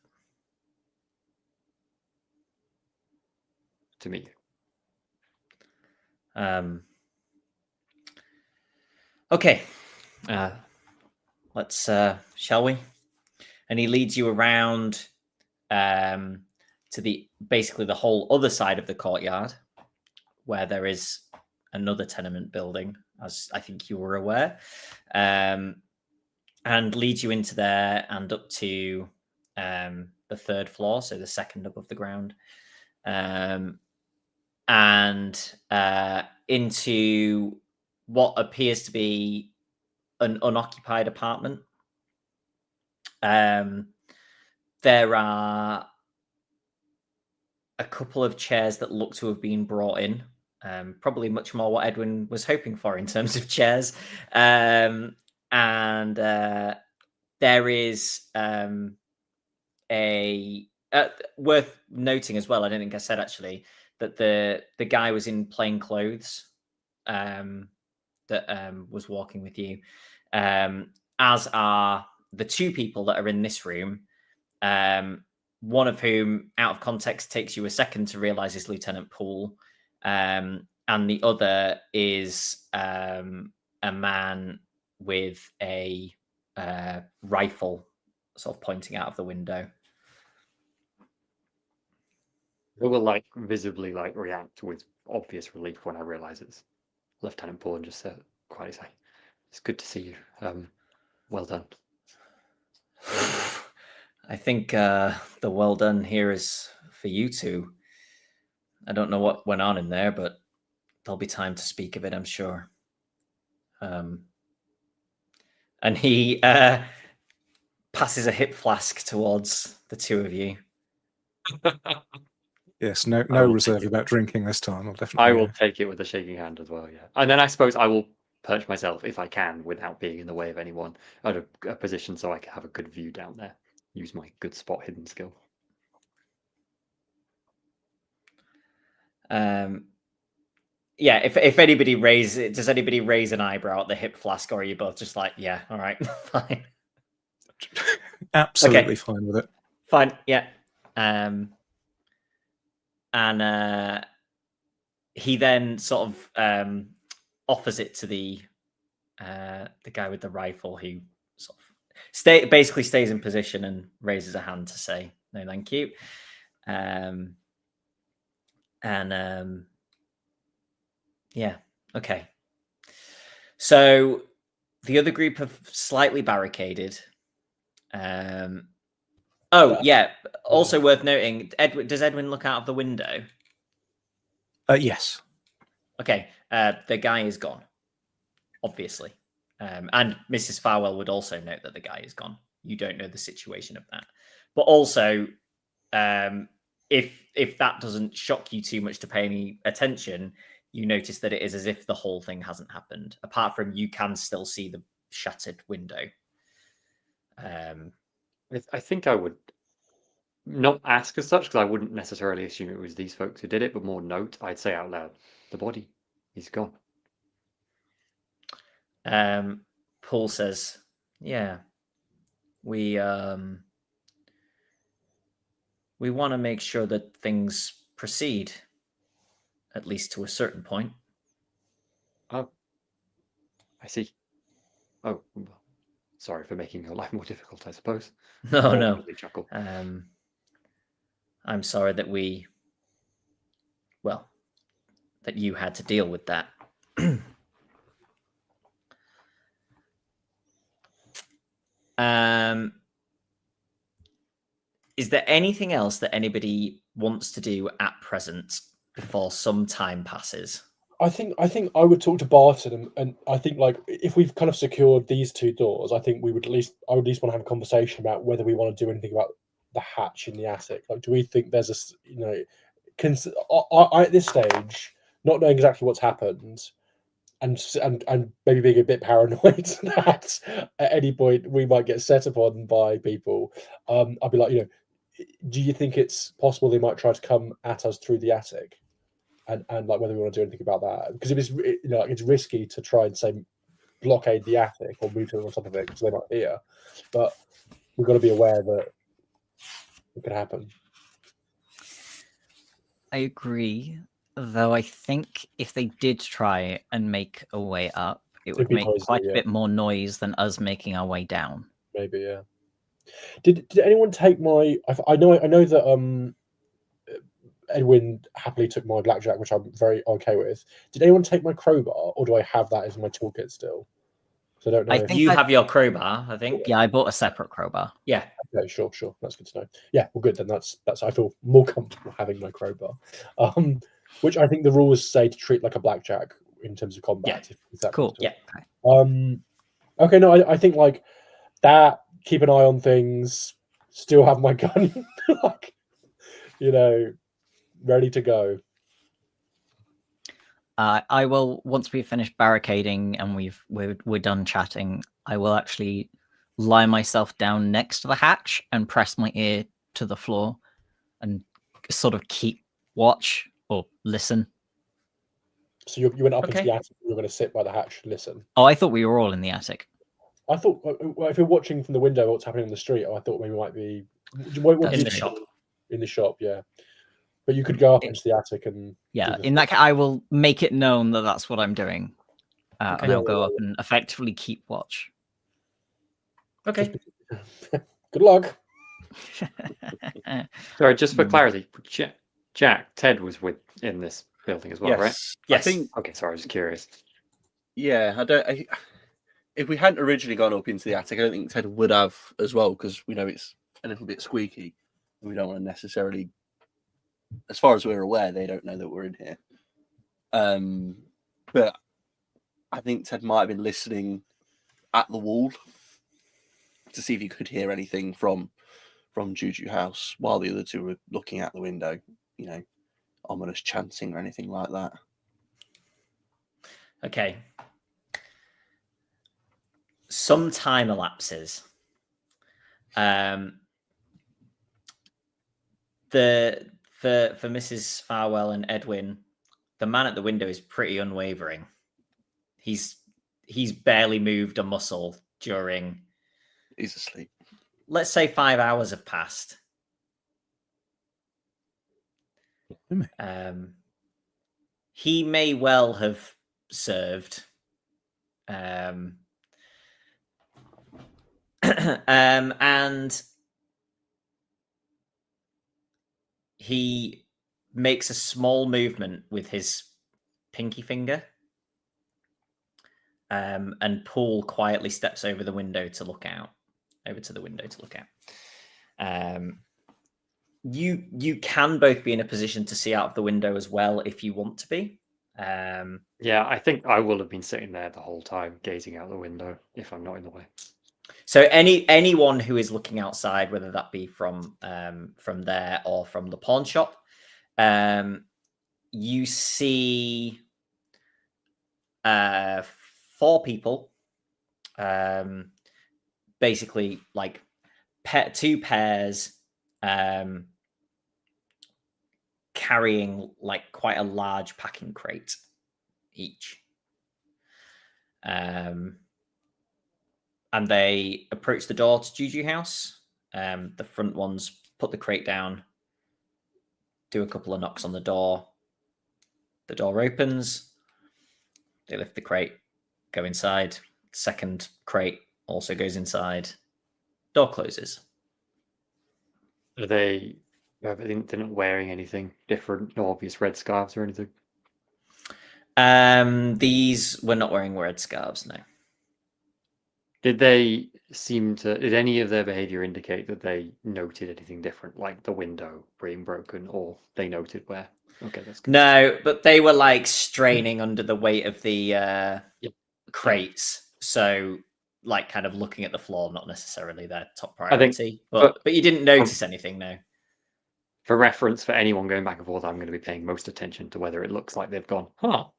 To me. Okay. Let's shall we? And he leads you around to basically the whole other side of the courtyard, where there is another tenement building, as I think you were aware, and leads you into there and up to the third floor, so the second above the ground. and into what appears to be an unoccupied apartment. There are a couple of chairs that look to have been brought in. Probably much more what Edwin was hoping for in terms of chairs. And there is a worth noting as well. I don't think I said actually that the guy was in plain clothes that was walking with you, as are the two people that are in this room. One of whom, out of context, takes you a second to realize is Lieutenant Poole, and the other is a man with a rifle, sort of pointing out of the window. It will like visibly like react with obvious relief when I realize it's Lieutenant Poole and just quietly say, "It's good to see you. Well done." I think the well done here is for you two. I don't know what went on in there, but there'll be time to speak of it, I'm sure. And he passes a hip flask towards the two of you. Yes, no will reserve take it. about drinking this time. I'll definitely. I will take it with a shaking hand as well, yeah. And then I suppose I will perch myself, if I can, without being in the way of anyone, at a position so I can have a good view down there. Use my good spot hidden skill. Yeah, if anybody does anybody raise an eyebrow at the hip flask, or are you both just like, yeah, all right, fine? Absolutely fine with it. Fine, yeah. And he then sort of offers it to the guy with the rifle, who sort of basically stays in position and raises a hand to say no, thank you. Yeah, okay. So the other group have slightly barricaded. Yeah. Also worth noting, does Edwin look out of the window? Yes. Okay. The guy is gone, obviously. And Mrs. Farwell would also note that the guy is gone. You don't know the situation of that. But also, if that doesn't shock you too much to pay any attention, you notice that it is as if the whole thing hasn't happened. Apart from you can still see the shattered window. I think I would not ask as such, because I wouldn't necessarily assume it was these folks who did it, but more note, I'd say out loud, the body is gone. Paul says, yeah, we want to make sure that things proceed, at least to a certain point. Oh, I see. Oh, sorry for making your life more difficult, I suppose. No. Chuckle. I'm sorry that that you had to deal with that. Is there anything else that anybody wants to do at present before some time passes? I think I would talk to Barton, and I think like if we've kind of secured these two doors, I think I would at least want to have a conversation about whether we want to do anything about the hatch in the attic. Like, do we think there's a I at this stage, not knowing exactly what's happened, and maybe being a bit paranoid that at any point we might get set upon by people, I'd be like, do you think it's possible they might try to come at us through the attic? And like whether we want to do anything about that, because it's risky to try and say blockade the attic or move them on top of it because they might hear, but we've got to be aware that it could happen. I agree, though I think if they did try and make a way up, it would make noisy, quite a bit more noise than us making our way down. Maybe, yeah. Did anyone take my? I know that Edwin happily took my blackjack, which I'm very okay with. Did anyone take my crowbar, or do I have that as my toolkit still? So I don't know. I if- think You I- have your crowbar, I think. Yeah, I bought a separate crowbar. Yeah. Okay, sure. That's good to know. Yeah, well, good then. That's. I feel more comfortable having my crowbar, which I think the rules say to treat like a blackjack in terms of combat. If that Cool. makes sense. Yeah. Okay. Okay. No, I think like that. Keep an eye on things. Still have my gun, like, ready to go. I will, once we've finished barricading and we're done chatting, I will actually lie myself down next to the hatch and press my ear to the floor and sort of keep watch or listen. So you went up into Okay. the attic. You're going to sit by the hatch, listen. Oh, I thought we were all in the attic. I thought if you're watching from the window what's happening in the street, I thought maybe might be That's in the shop. In the shop, yeah. But you could go up into the attic and Yeah, do the- in that case, I will make it known that that's what I'm doing. Okay. And I'll go up and effectively keep watch. Okay. Good luck. Sorry, just for Mm. clarity, Jack, Ted was in this building as well, right? Yes. Yes. I think. Okay, sorry, I was just curious. Yeah, if we hadn't originally gone up into the attic, I don't think Ted would have as well, because we know it's a little bit squeaky, and we don't want to necessarily. As far as we're aware, they don't know that we're in here. But I think Ted might have been listening at the wall to see if he could hear anything from Juju House while the other two were looking out the window. Ominous chanting or anything like that. Okay. Some time elapses. For Mrs. Farwell and Edwin, the man at the window is pretty unwavering. He's barely moved a muscle during, He's asleep. let's say, 5 hours have passed. He may well have served. And he makes a small movement with his pinky finger. And Paul quietly steps over the window to look out. Over to the window to look out. You can both be in a position to see out of the window as well if you want to be. Yeah, I think I will have been sitting there the whole time, gazing out the window, if I'm not in the way. So anyone who is looking outside, whether that be from there or from the pawn shop, you see 4 people, basically like 2 pairs, carrying like quite a large packing crate each. And they approach the door to Juju House. The front ones put the crate down, do a couple of knocks on the door. The door opens. They lift the crate, go inside. Second crate also goes inside. Door closes. Are they're not wearing anything different, no obvious red scarves or anything? These were not wearing red scarves, no. Did any of their behavior indicate that they noted anything different, like the window being broken, or they noted where? Okay, that's good. No, but they were like straining under the weight of the crates. So like kind of looking at the floor, not necessarily their top priority. But you didn't notice anything, no. For reference, for anyone going back and forth, I'm going to be paying most attention to whether it looks like they've gone,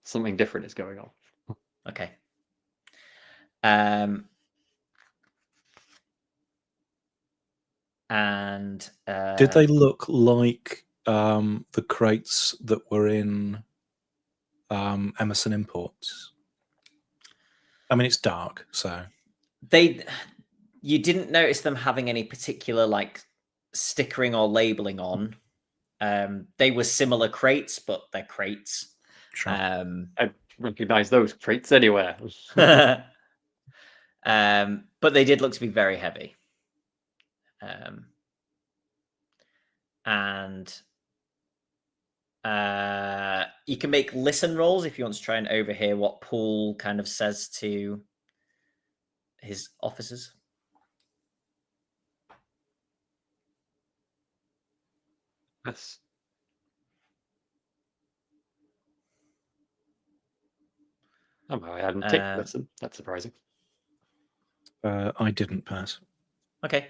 something different is going on. Okay. And did they look like the crates that were in Emerson Imports? I mean, it's dark, so you didn't notice them having any particular like stickering or labeling on. They were similar crates, but they're crates. sure. I recognize those crates anywhere. But they did look to be very heavy. And you can make listen rolls if you want to try and overhear what Paul kind of says to his officers. Yes. I hadn't ticked listen. That's surprising. I didn't pass. Okay.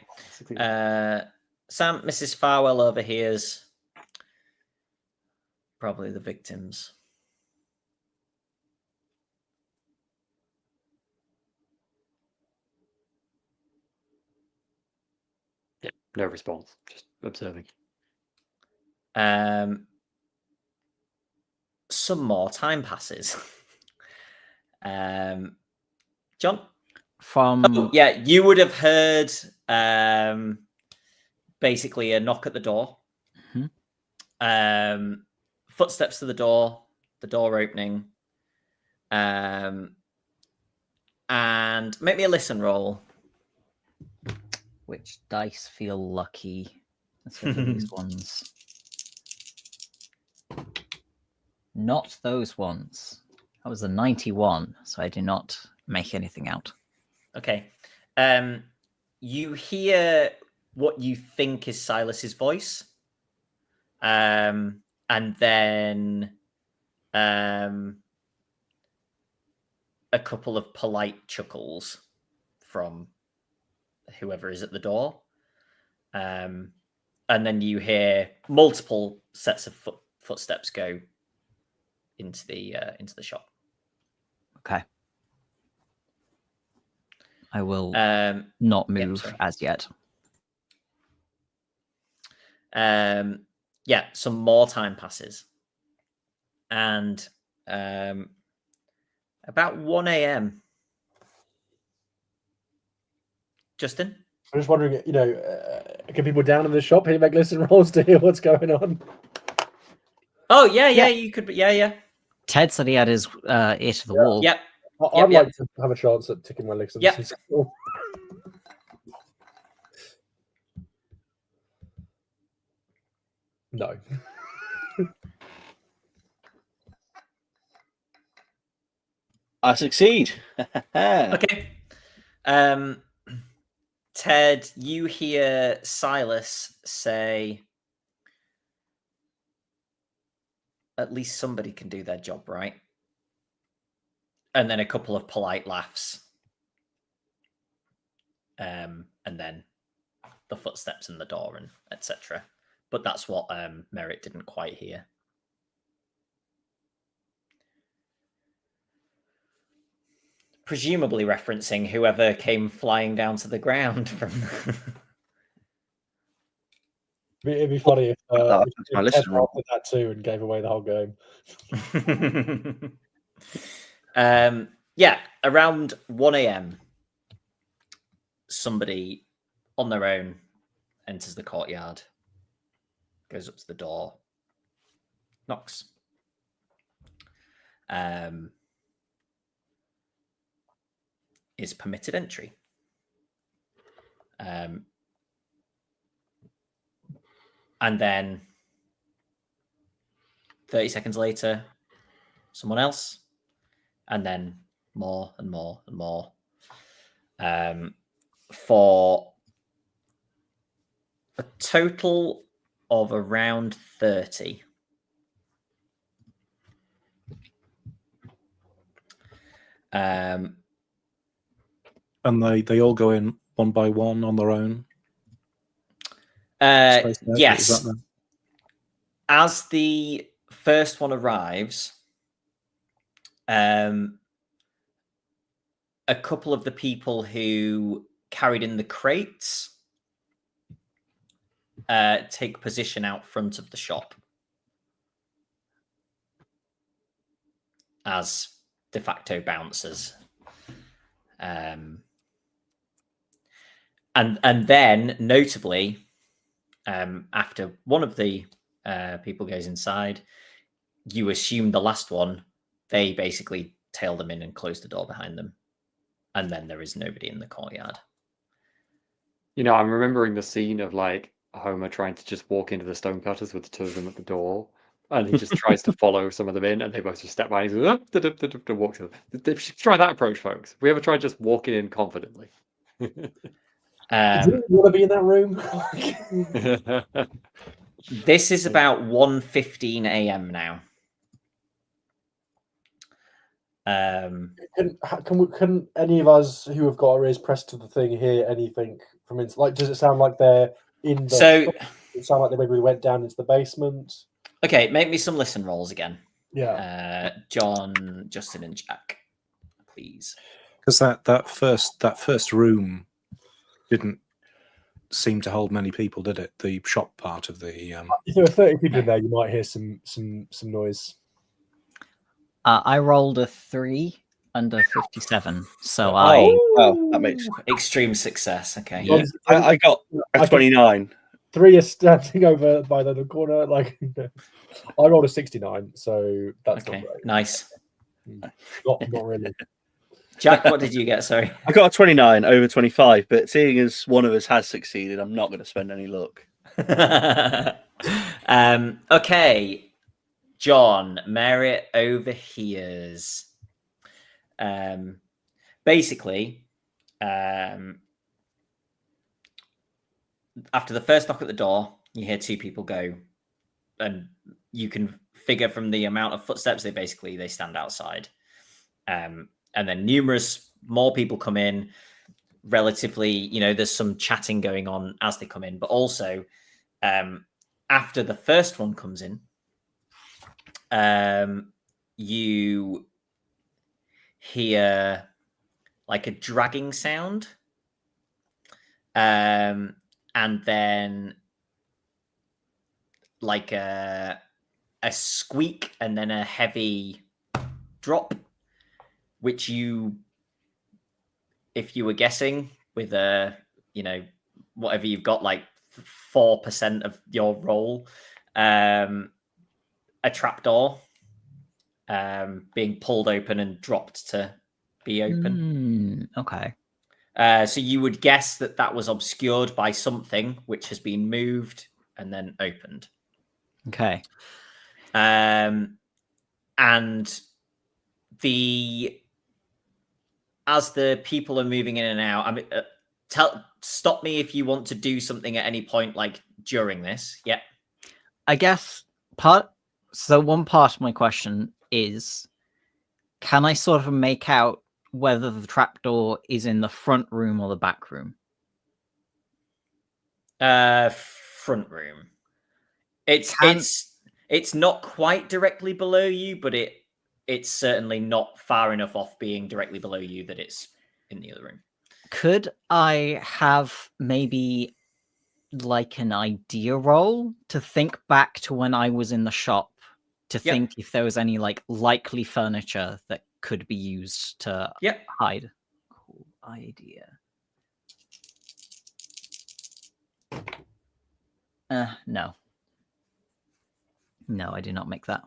Sam, Mrs. Farwell overhears probably the victims. Yeah, no response. Just observing. Some more time passes. John? From Yeah, you would have heard basically a knock at the door. Footsteps to the door opening. And make me a listen roll. which dice feel lucky? Let's look at these ones. Not those ones. That was a 91, so I do not make anything out. Okay. You hear what you think is Silas's voice. And then a couple of polite chuckles from whoever is at the door. And then you hear multiple sets of footsteps go into the shop. Okay. I will not move as yet. Yeah, some more time passes. And about 1 a.m. Justin? I'm just wondering, can people down in the shop here make listen rolls to hear what's going on? Oh, yeah, you could be, yeah. Ted said he had his ear to the wall. Yep. I'd like to have a chance at ticking my listens. Yep. No. I succeed. Okay. Ted, you hear Silas say, at least somebody can do their job, right? And then a couple of polite laughs. And then the footsteps in the door and etc. But that's what Merritt didn't quite hear. Presumably referencing whoever came flying down to the ground from. It'd be funny if my Ted listen roll. did that too and gave away the whole game. Yeah, around 1 a.m. somebody on their own enters the courtyard, goes up to the door, knocks. Is permitted entry. And then 30 seconds later, someone else, and then more and more and more. For a total of around 30. And they all go in one by one on their own? Yes. As the first one arrives, a couple of the people who carried in the crates take position out front of the shop as de facto bouncers. And then, notably, after one of the people goes inside, you assume the last one, they basically tail them in and close the door behind them. And then there is nobody in the courtyard. I'm remembering the scene of like Homer trying to just walk into the stonecutters with the two of them at the door. And he just tries to follow some of them in, and they both just step by and he goes, to walk to them. Try that approach, folks. We ever tried just walking in confidently? Do you want to be in that room? This is about 1:15 a.m. now. Can any of us who have got our ears pressed to the thing hear anything from inside? Like, does it sound like they're in the? So, does it sound like they maybe went down into the basement? okay, make me some listen rolls again. Yeah. John, Justin, and Jack, please. Because that first room didn't seem to hold many people, did it? The shop part of the. If there were 30 people in there, you might hear some noise. I rolled a 3 under 57, so that makes extreme success. Okay. Yeah. I got a 29. 3 is standing over by the corner. Like, I rolled a 69, so that's okay. Not great. Nice. Not really. Jack, what did you get? Sorry. I got a 29 over 25, but seeing as one of us has succeeded, I'm not going to spend any luck. Okay. John, Merritt overhears. Basically, after the first knock at the door, you hear 2 people go, and you can figure from the amount of footsteps they stand outside. And then numerous more people come in. Relatively, there's some chatting going on as they come in, but also after the first one comes in, you hear like a dragging sound, and then like a squeak, and then a heavy drop, which if you were guessing with whatever you've got, like 4% of your roll, a trapdoor being pulled open and dropped to be open. Okay. So you would guess that was obscured by something which has been moved and then opened. Okay. And as the people are moving in and out, I mean, stop me if you want to do something at any point, like during this. Yeah. I guess one part of my question is, can I sort of make out whether the trapdoor is in the front room or the back room? Front room. It's not quite directly below you, but it's certainly not far enough off being directly below you that it's in the other room. Could I have maybe like an idea roll to think back to when I was in the shop to think if there was any like likely furniture that could be used to hide? Cool idea. No, I did not make that.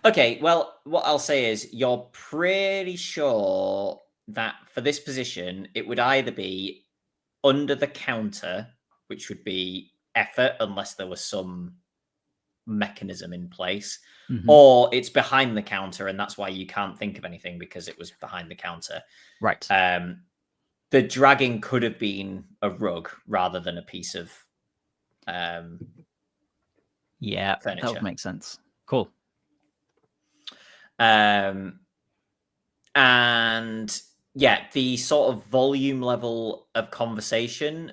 Okay, well, what I'll say is you're pretty sure that for this position, it would either be under the counter, which would be effort, unless there was some mechanism in place, or it's behind the counter, and that's why you can't think of anything, because it was behind the counter. Right. The dragging could have been a rug rather than a piece of furniture. That would make sense. Cool. And the sort of volume level of conversation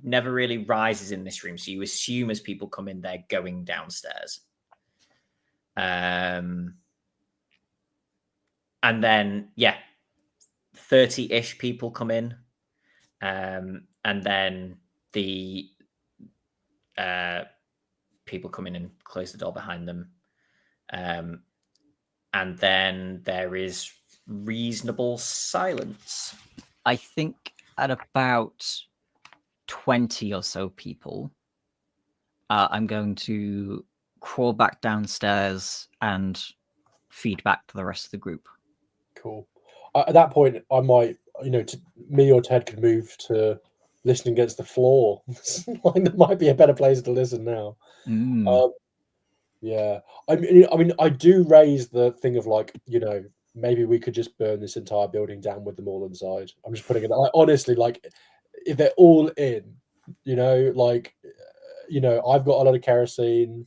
never really rises in this room, so you assume as people come in, they're going downstairs. And then 30-ish people come in, and then the people come in and close the door behind them, and then there is reasonable silence. I think at about 20 or so people, I'm going to crawl back downstairs and feed back to the rest of the group. Cool. At that point, I might, me or Ted could move to listening against the floor. Like, there might be a better place to listen now. Yeah, I mean, I do raise the thing of like, maybe we could just burn this entire building down with them all inside. I'm just putting it like, honestly, like if they're all in, like, I've got a lot of kerosene.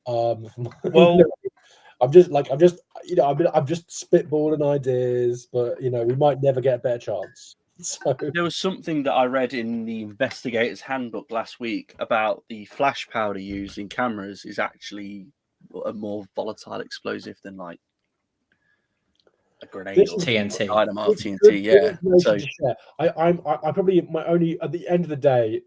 Well, I'm just, I'm just spitballing ideas, but we might never get a better chance. So there was something that I read in the Investigator's Handbook last week about the flash powder used in cameras is actually a more volatile explosive than like a grenade This or is- TNT. dynamite Good TNT. Yeah. information So to share. I probably my only at the end of the day,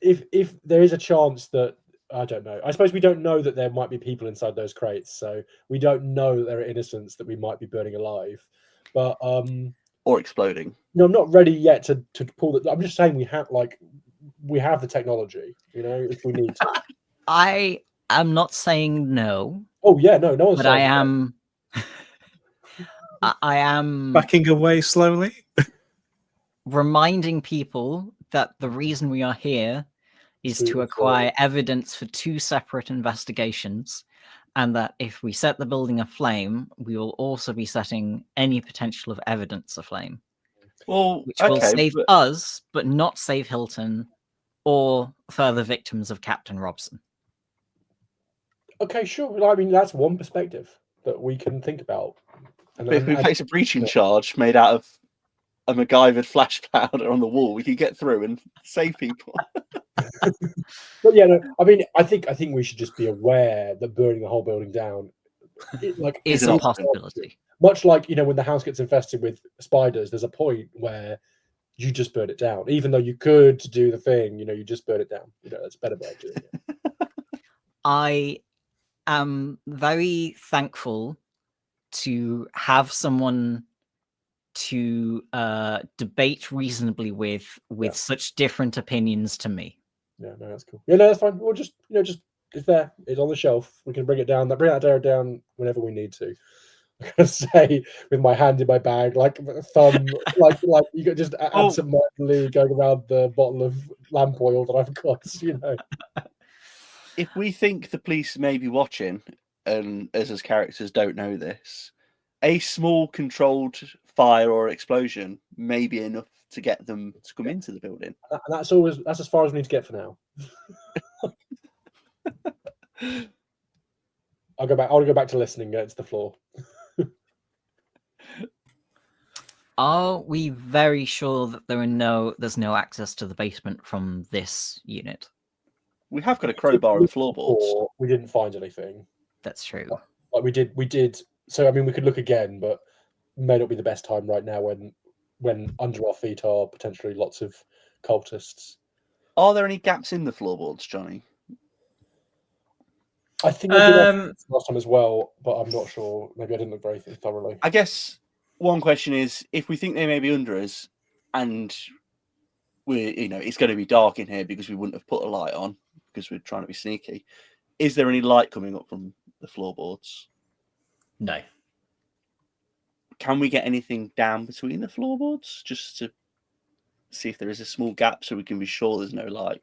if there is a chance that I don't know. I suppose we don't know that there might be people inside those crates, so we don't know that there are innocents that we might be burning alive. But or exploding. I'm not ready yet to pull the. I'm just saying we have the technology. If we need to. I am not saying no, Oh yeah, no one's but I saying that. am. I am Backing away slowly. reminding people that the reason we are here is to acquire evidence for 2 separate investigations, and that if we set the building aflame, we will also be setting any potential of evidence aflame, Well, which will okay, save but us, but not save Hilton or further victims of Captain Robson. Okay, sure. Well, I mean, that's one perspective that we can think about. if we place a breaching charge made out of a MacGyvered flash powder on the wall, we could get through and save people. But yeah, no, I mean, I think we should just be aware that burning the whole building down, Is an a option. possibility. much like when the house gets infested with spiders, there's a point where you just burn it down, even though you could do the thing. You just burn it down. That's a better way of doing it. I am very thankful to have someone to debate reasonably with such different opinions to me. Yeah, no, that's cool. Yeah, no, that's fine. We'll just it's there. It's on the shelf. We can bring it down. Bring that dare down whenever we need to. I'm gonna say with my hand in my bag, like thumb, like you could just absentmindedly going around the bottle of lamp oil that I've got. If we think the police may be watching, and as characters don't know this, a small controlled fire or explosion may be enough to get them to come into the building. And that's as far as we need to get for now. I'll go back to listening. It's the floor. Are we very sure that there's no access to the basement from this unit? We have got a crowbar and floorboards. We didn't find anything. That's true. Like we did. So I mean, we could look again, but may not be the best time right now when under our feet are potentially lots of cultists. Are there any gaps in the floorboards, Johnny? I think I did that last time as well, but I'm not sure. Maybe I didn't look very thoroughly. I guess one question is, if we think they may be under us, and it's going to be dark in here because we wouldn't have put a light on because we're trying to be sneaky. Is there any light coming up from the floorboards? No. Can we get anything down between the floorboards just to see if there is a small gap so we can be sure there's no light?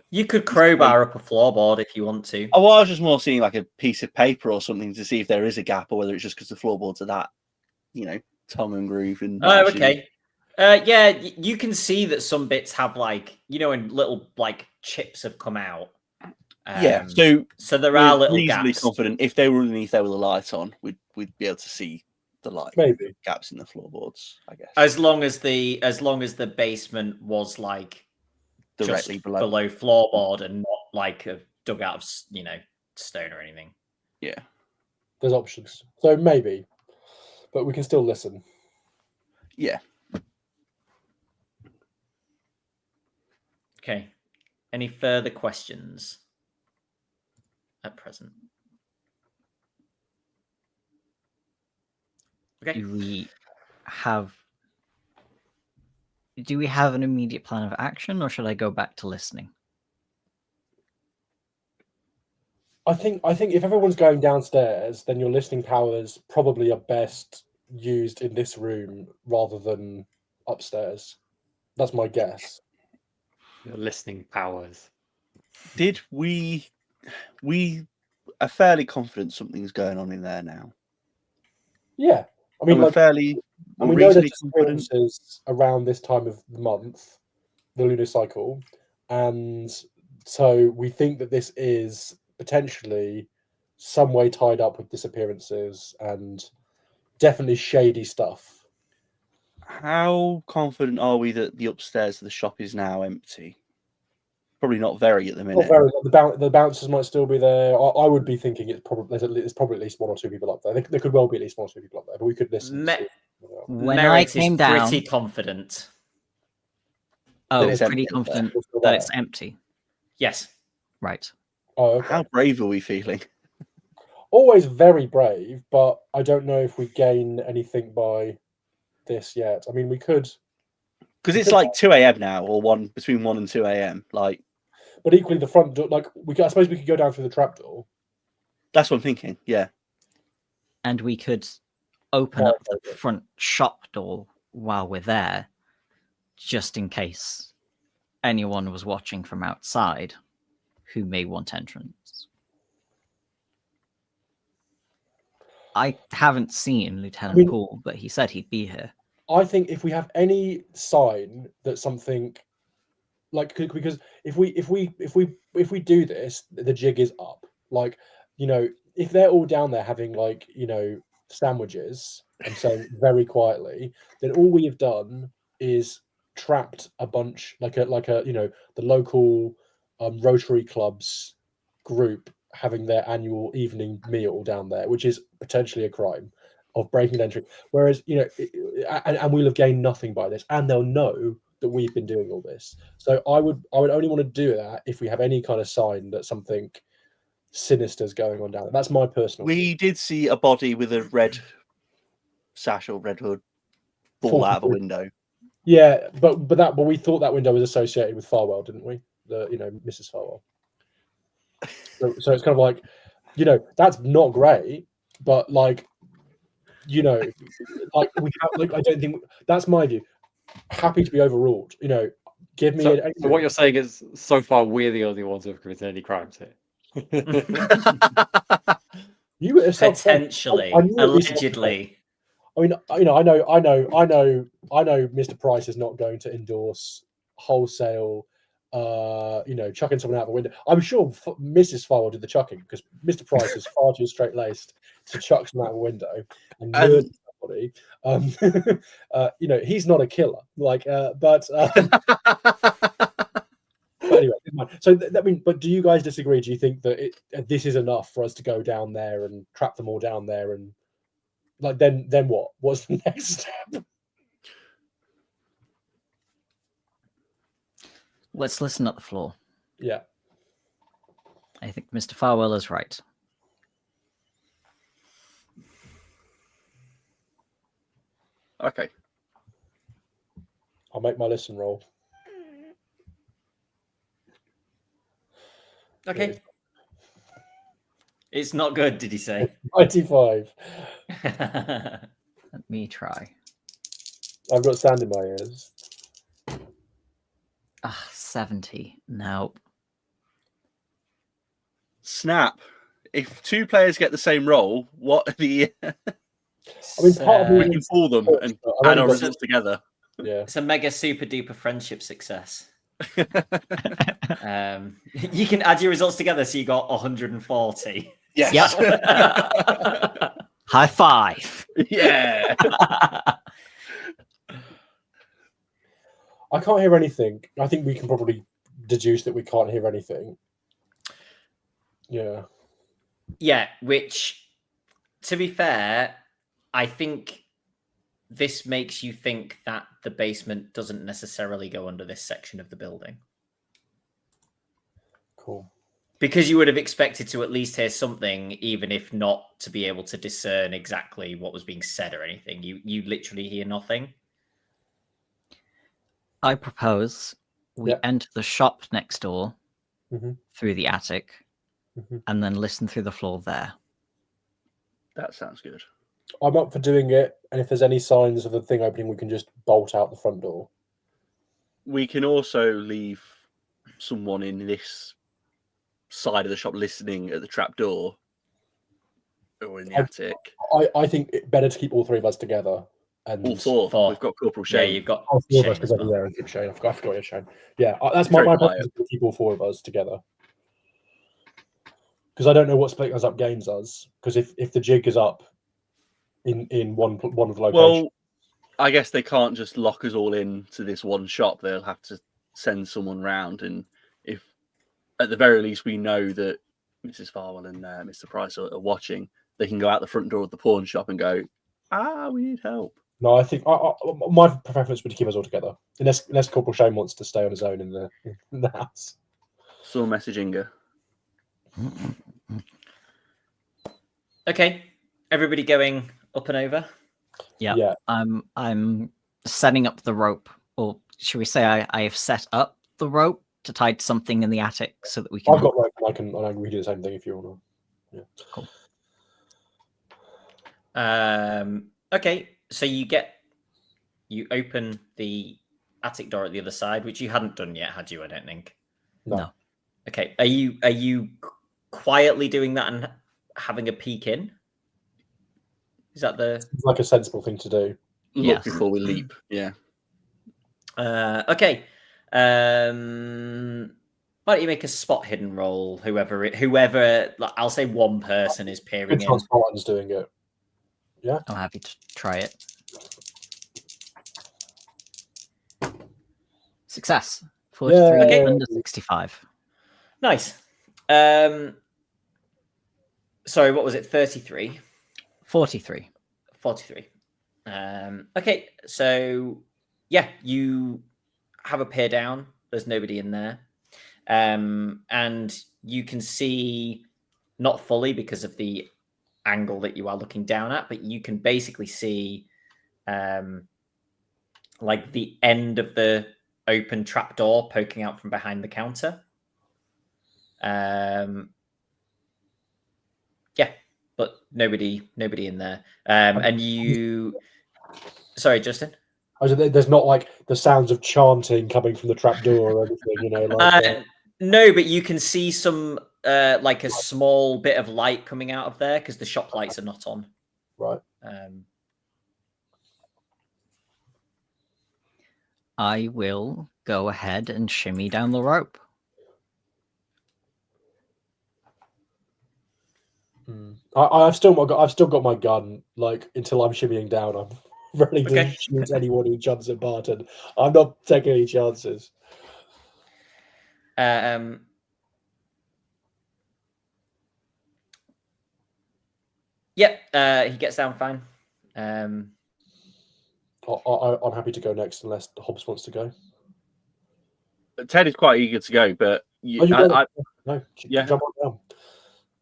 You could crowbar up a floorboard if you want to. Oh, well, I was just more seeing like a piece of paper or something to see if there is a gap or whether it's just because the floorboards are that, tongue and groove. And oh, okay. Yeah, you can see that some bits have and little chips have come out. Yeah, so there are little reasonably gaps. confident if they were underneath there with a light on, we'd be able to see the light. Maybe gaps in the floorboards, I guess. As long as the basement was directly below floorboard and not a dugout of stone or anything. Yeah, there's options. So maybe, but we can still listen. Yeah. Okay. Any further questions at present? Okay. Do we have an immediate plan of action, or should I go back to listening? I think if everyone's going downstairs, then your listening powers probably are best used in this room rather than upstairs. That's my guess. Your listening powers. Did we are fairly confident something's going on in there now? Yeah, I mean, We're like, fairly, and we're we know there's reasonably confident. disappearances around this time of the month, the lunar cycle, and so we think that this is potentially some way tied up with disappearances and definitely shady stuff. How confident are we that the upstairs of the shop is now empty? Probably not very at the Not minute. very, the bouncers might still be there. I would be thinking it's probably at least 1 or 2 people up there. There could well be at least 1 or 2 people up there, but we could listen. Me- to When Merritt I came is down, pretty confident. oh, it's pretty empty. confident We're still that there. it's empty. Yes. Right. Oh, okay. How brave are we feeling? Always very brave, but I don't know if we gain anything by this yet. I mean, we could, Because it's like 2 a.m. now, or between 1 and 2 a.m. Like, but equally the front door. Like, I suppose we could go down through the trapdoor. that's what I'm thinking. Yeah. And we could open up the front shop door while we're there, just in case anyone was watching from outside who may want entrance. I haven't seen Lieutenant Poole, but he said he'd be here. I think if we have any sign that something, like, because if we do this, the jig is up. Like, you know, if they're all down there having, like, you know, sandwiches and saying very quietly, then all we have done is trapped a bunch, like a you know, the local Rotary Club's group having their annual evening meal down there, which is potentially a crime of breaking and entering. Whereas, you know, and we'll have gained nothing by this, and they'll know that we've been doing all this. So I would only want to do that if we have any kind of sign that something sinister is going on down there. That's my personal. We did see a body with a red sash or red hood fall out of a window. Yeah, but we thought that window was associated with Farwell, didn't we? Mrs. Farwell. So it's kind of like, you know, that's not great, but, like, you know, like, we have, like, I don't think that's my view. Happy to be overruled. You know, give me. So what you're saying is, so far we're the only ones who have committed any crimes here. You potentially, allegedly. I mean, you know, I know. Mr. Price is not going to endorse wholesale, you know, chucking someone out of a window. I'm sure Mrs. Farwell did the chucking because Mr. Price is far too straight laced to chuck someone out of a window and murder somebody. You know, he's not a killer. Like, but anyway, so I mean, but do you guys disagree? Do you think that this is enough for us to go down there and trap them all down there and? Like, then what? What's the next step? Let's listen at the floor. Yeah. I think Mr. Farwell is right. Okay. I'll make my listen roll. Okay. It's not good, did he say? 95. Let me try. I've got sand in my ears. 70. Nope. Snap. If 2 players get the same roll, what are the... I mean, part of me we can pull them and add our results together. Yeah. It's a mega super duper friendship success. You can add your results together, so you got 140. Yes. Yep. High five. Yeah. I can't hear anything. I think we can probably deduce that we can't hear anything. Yeah. Yeah, which, to be fair, I think this makes you think that the basement doesn't necessarily go under this section of the building. Cool. Because you would have expected to at least hear something, even if not to be able to discern exactly what was being said or anything. You literally hear nothing. I propose we enter the shop next door through the attic and then listen through the floor there. That sounds good. I'm up for doing it, and if there's any signs of the thing opening, we can just bolt out the front door. We can also leave someone in this side of the shop listening at the trap door or in the I- attic. I think it's better to keep all three of us together. And All four. Four. We've got Corporal Yeah, Shane. you've got all four of us Shane as together. well. Yeah, and keep Shane. I forgot you're Shane. Yeah, that's Very my quiet. preference is to keep all four of us together. Because I don't know what splitting us up gains us. Because if the jig is up in one of the locations, Well, I guess they can't just lock us all in to this one shop. They'll have to send someone round, and if at the very least we know that Mrs. Farwell and Mr. Price are watching, they can go out the front door of the pawn shop and go, we need help. no, I think my preference would to keep us all together, unless Corporal Shane wants to stay on his own in the house. Saw message Inga. Okay, everybody going up and over. Yeah. Yeah. I'm setting up the rope, or should we say I have set up the rope to tie to something in the attic so that we can. I've got rope, and I can redo the same thing if you want to. Yeah. Cool. Okay, so you open the attic door at the other side, which you hadn't done yet, had you? I don't think. No. Okay, are you quietly doing that and having a peek in? Is that the It's like a sensible thing to do. Look Yes. before we leap. Yeah. okay? Why don't you make a spot hidden roll? Whoever, like, I'll say one person is peering Good in. chance Martin's doing it. I'm happy to try it. Success. 43 Yay. under 65. Nice. Sorry, what was it? 33. 43. 43. Okay, so yeah, you have a peer down. There's nobody in there. And you can see, not fully because of the angle that you are looking down at, but you can basically see like the end of the open trapdoor poking out from behind the counter. Yeah, but nobody in there. And you, sorry, Justin. There's not like the sounds of chanting coming from the trapdoor or anything, like. No, but you can see some like a small bit of light coming out of there because the shop lights are not on. Right. I will go ahead and shimmy down the rope. I've still got my gun. Like until I'm shimmying down, I'm ready to Okay. shoot anyone who jumps at Barton. I'm not taking any chances. Yep, he gets down fine. I'm happy to go next unless Hobbs wants to go. Ted is quite eager to go, but No, yeah. jump on down.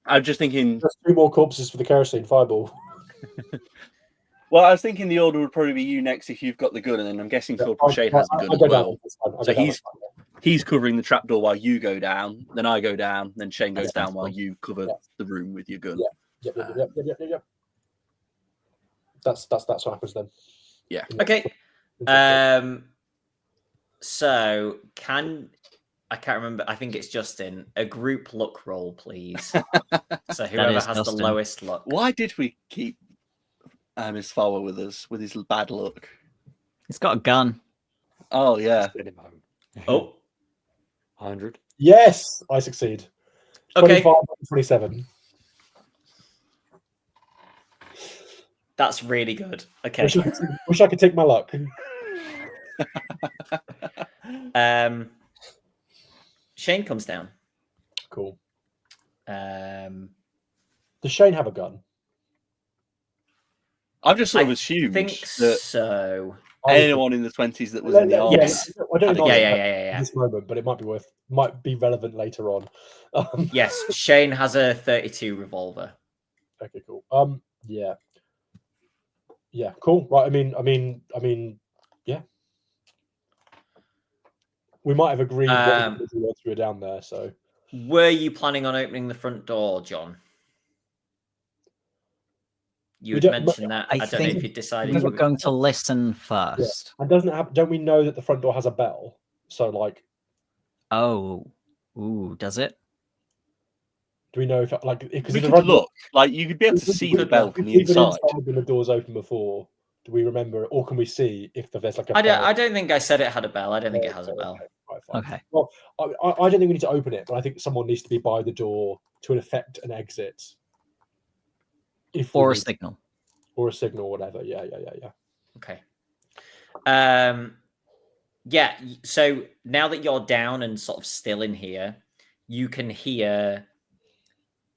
I'm just thinking. There's 3 more corpses for the kerosene fireball. Well, I was thinking the order would probably be you next if you've got the gun, and then I'm guessing Corporal Shane has the gun I'll as go well. down. That's fine. I'll So go down, he's that's fine. he's covering the trapdoor while you go down, then I go down, then Shane goes That's down while cool. you cover Yeah. the room with your gun. Yeah. Yep. That's what happens then. Yeah. Okay. So I can't remember. I think it's Justin. A group luck roll, please. So whoever is has Justin. the lowest luck. Why did we keep Miss Fowler with us with his bad luck? He's got a gun. Oh yeah. Send him home. Oh, 100. Yes, I succeed. okay. 25, 27. That's really good. Okay. Wish I could take my luck. Shane comes down. Cool. I Does Shane have a gun? I've just sort of assumed think that so. anyone in the 20s that was in the army. Yes. I don't know Yeah. at this moment, but it might be relevant later on. Yes, Shane has a 32 revolver. Okay, cool. Yeah, cool. Right. I mean, yeah. We might have agreed what we once we were down there. So, were you planning on opening the front door, John? You had mentioned that. I don't know if you decided. We were going to listen first. And don't we know that the front door has a bell? So, like, Oh, ooh, does it? Do we know if because We could look. Like you could be able to see the bell from the we've been inside. when the doors open before? Do we remember, or can we see if there's like a I bell? don't think I said it had a bell. I don't think it has a bell. Right, fine. Okay. Well, I don't think we need to open it, but I think someone needs to be by the door to effect an exit. Or a signal. Or a signal, or whatever. Yeah. Okay. Yeah. So now that you're down and sort of still in here, you can hear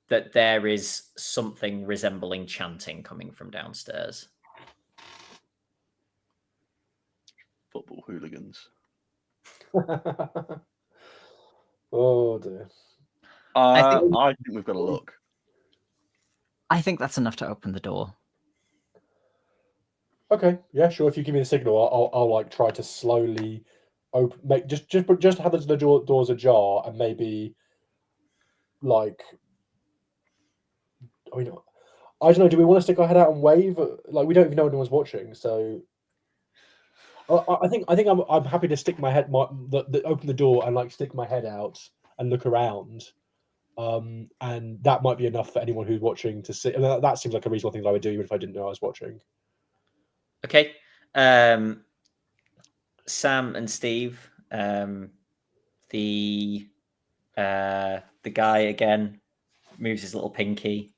that there is something resembling chanting coming from downstairs. Football hooligans. Oh dear. I think we've got to look. I think that's enough to open the door. Okay, yeah, sure. If you give me the signal, I'll like try to slowly open, just have the doors ajar, and maybe like, I mean, I don't know. Do we want to stick our head out and wave? Like, we don't even know anyone's watching, so I think I'm happy to stick my head, open the door and like stick my head out and look around, and that might be enough for anyone who's watching to see. I mean, that seems like a reasonable thing that I would do even if I didn't know I was watching. Okay. Sam and Steve, the guy again moves his little pinky,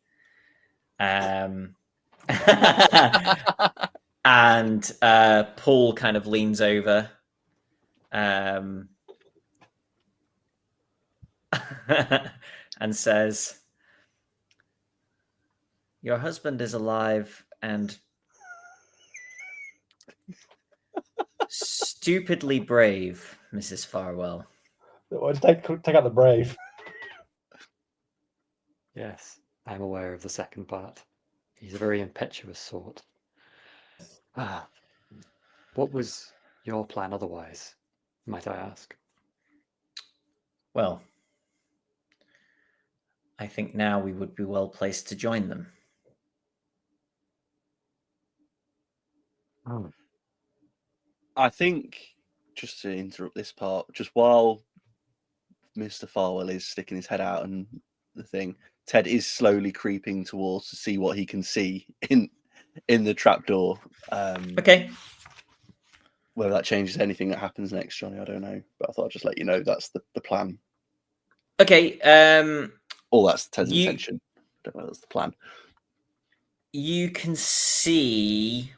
and Paul kind of leans over, and says, "Your husband is alive and stupidly brave, Mrs. Farwell." Take out the brave. Yes, I'm aware of the second part. He's a very impetuous sort. What was your plan otherwise, might I ask? Well, I think now we would be well placed to join them. Oh. I think, just to interrupt this part, just while Mr. Farwell is sticking his head out and the thing, Ted is slowly creeping towards to see what he can see in the trapdoor. Okay. Whether that changes anything that happens next, Johnny, I don't know. But I thought I'd just let you know that's the plan. Okay. Or that's Ted's intention. I don't know, that's the plan. You can see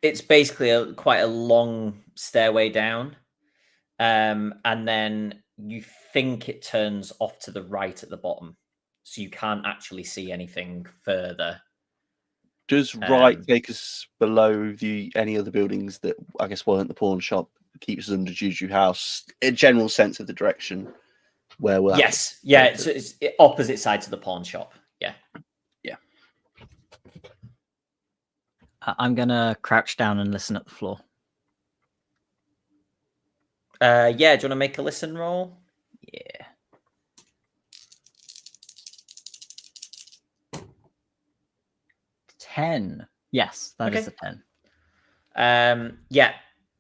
it's basically quite a long stairway down, and then you think it turns off to the right at the bottom, so you can't actually see anything further. Does right take us below any other buildings that I guess weren't the pawn shop, keeps us under Juju House? A general sense of the direction where we're Yes, yeah, it's opposite side to the pawn shop. Yeah. I'm gonna crouch down and listen at the floor. Yeah, do you want to make a listen roll? Yeah. $10. Yes, that is a 10. Yeah,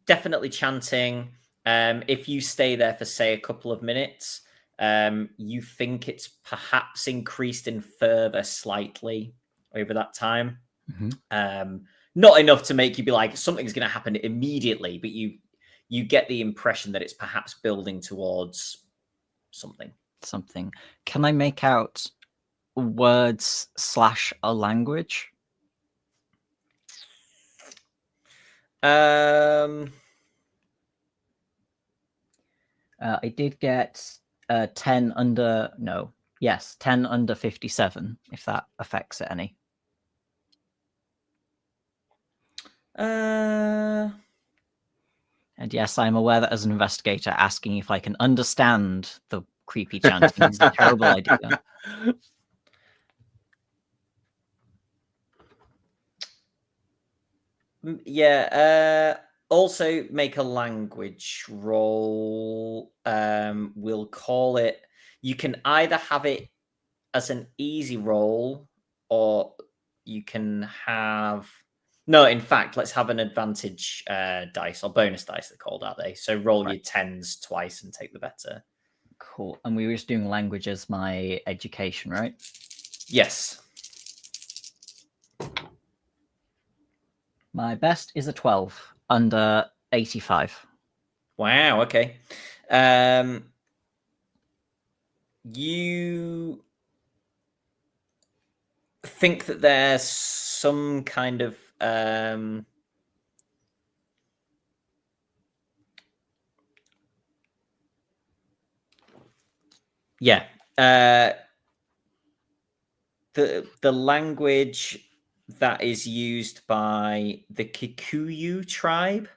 definitely chanting. If you stay there for say a couple of minutes, you think it's perhaps increased in fervor slightly over that time. Mm-hmm. Not enough to make you be like something's going to happen immediately, but you get the impression that it's perhaps building towards something. Can I make out words / a language? I did get 10 under 57, if that affects it any. And yes, I'm aware that as an investigator, asking if I can understand the creepy chanting is a terrible idea. Yeah. Also, make a language roll. We'll call it. You can either have it as an easy roll, or you can have No, in fact, let's have an advantage dice or bonus dice. They're called, aren't they? So roll your Right. 10s twice and take the better. Cool. And we were just doing language as my education, right? Yes. My best is a 12 under 85. Wow. Okay. You think that there's some kind of yeah. The language that is used by the Kikuyu tribe.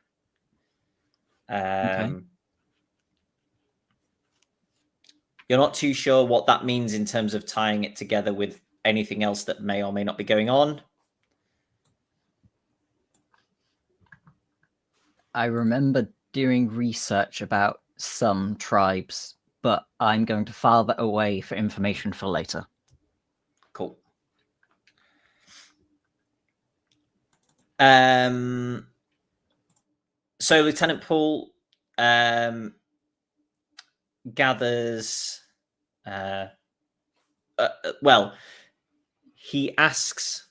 You're not too sure what that means in terms of tying it together with anything else that may or may not be going on. I remember doing research about some tribes, but I'm going to file that away for information for later. Cool. So Lieutenant Poole gathers. Well, he asks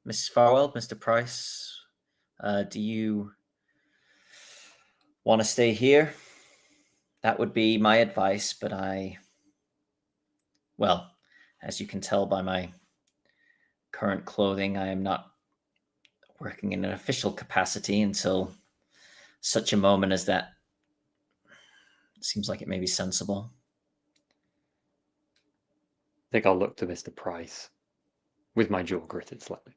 Mrs. Farwell, Mr. Price, do you want to stay here? That would be my advice, but well, as you can tell by my current clothing, I am not working in an official capacity until such a moment as that. Seems like it may be sensible. I think I'll look to Mr. Price with my jaw gritted slightly.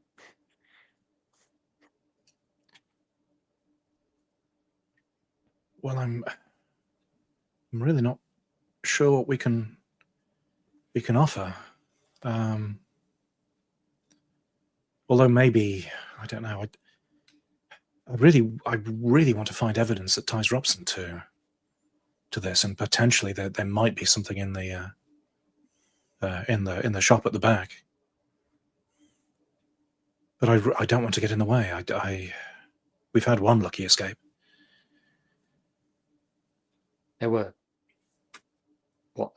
Well, I'm really not sure what we can offer. Although maybe, I don't know. I really want to find evidence that ties Robson to this, and potentially there might be something in the shop at the back. But I don't want to get in the way. We've had one lucky escape. There were,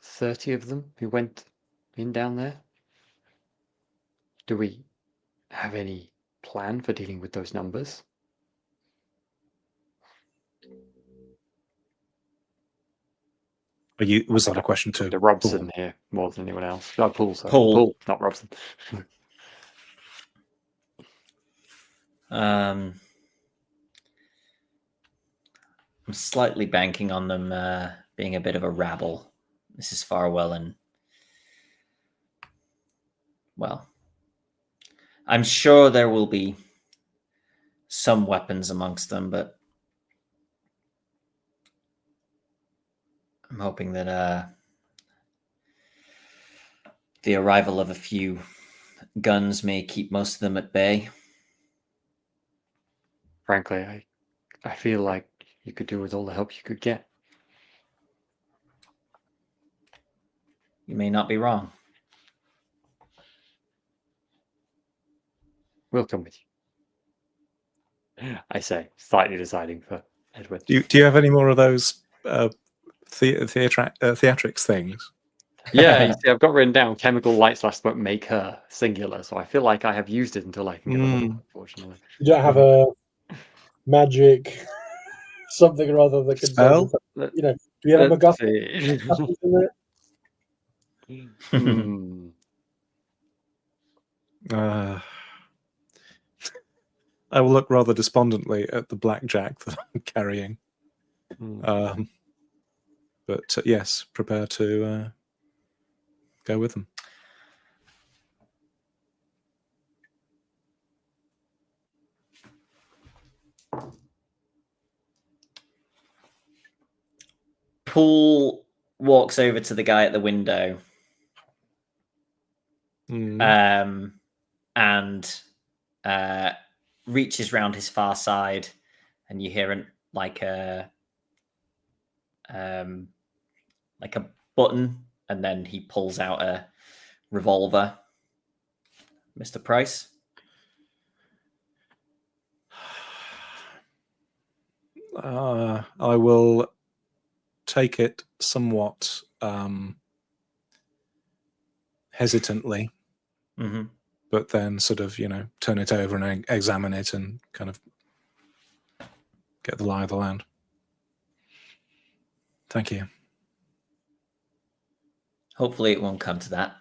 30 of them who went in down there? Do we have any plan for dealing with those numbers? Was that a question to Robson here more than anyone else? No, Paul, sorry. Paul. Paul, not Robson. I'm slightly banking on them being a bit of a rabble, Mrs. Farwell, and well, I'm sure there will be some weapons amongst them, but I'm hoping that the arrival of a few guns may keep most of them at bay. Frankly, I feel like you could do with all the help you could get. You may not be wrong. We'll come with you. I say, slightly deciding for Edward. Do you have any more of those theatrics things? Yeah, you see, I've got written down chemical light / smoke make her singular, so I feel like I have used it until I can get rid of it, unfortunately. You don't have a magic something or other that can Spell? do you have a Let's MacGuffin? see. I will look rather despondently at the blackjack that I'm carrying. But yes, prepare to go with them. Paul walks over to the guy at the window and reaches round his far side, and you hear like a button, and then he pulls out a revolver. Mr. Price? I will take it somewhat hesitantly, Mm-hmm. but then sort of, turn it over and examine it and kind of get the lie of the land. Thank you. Hopefully, it won't come to that.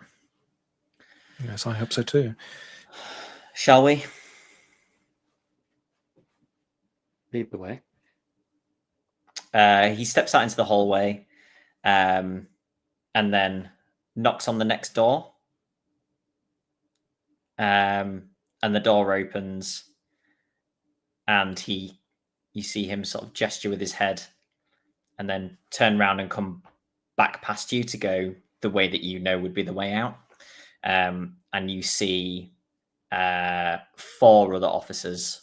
Yes, I hope so too. Shall we? Lead the way. He steps out into the hallway, and then knocks on the next door. And the door opens, and you see him sort of gesture with his head, and then turn around and come back past you to go the way that you know would be the way out. And you see 4 other officers,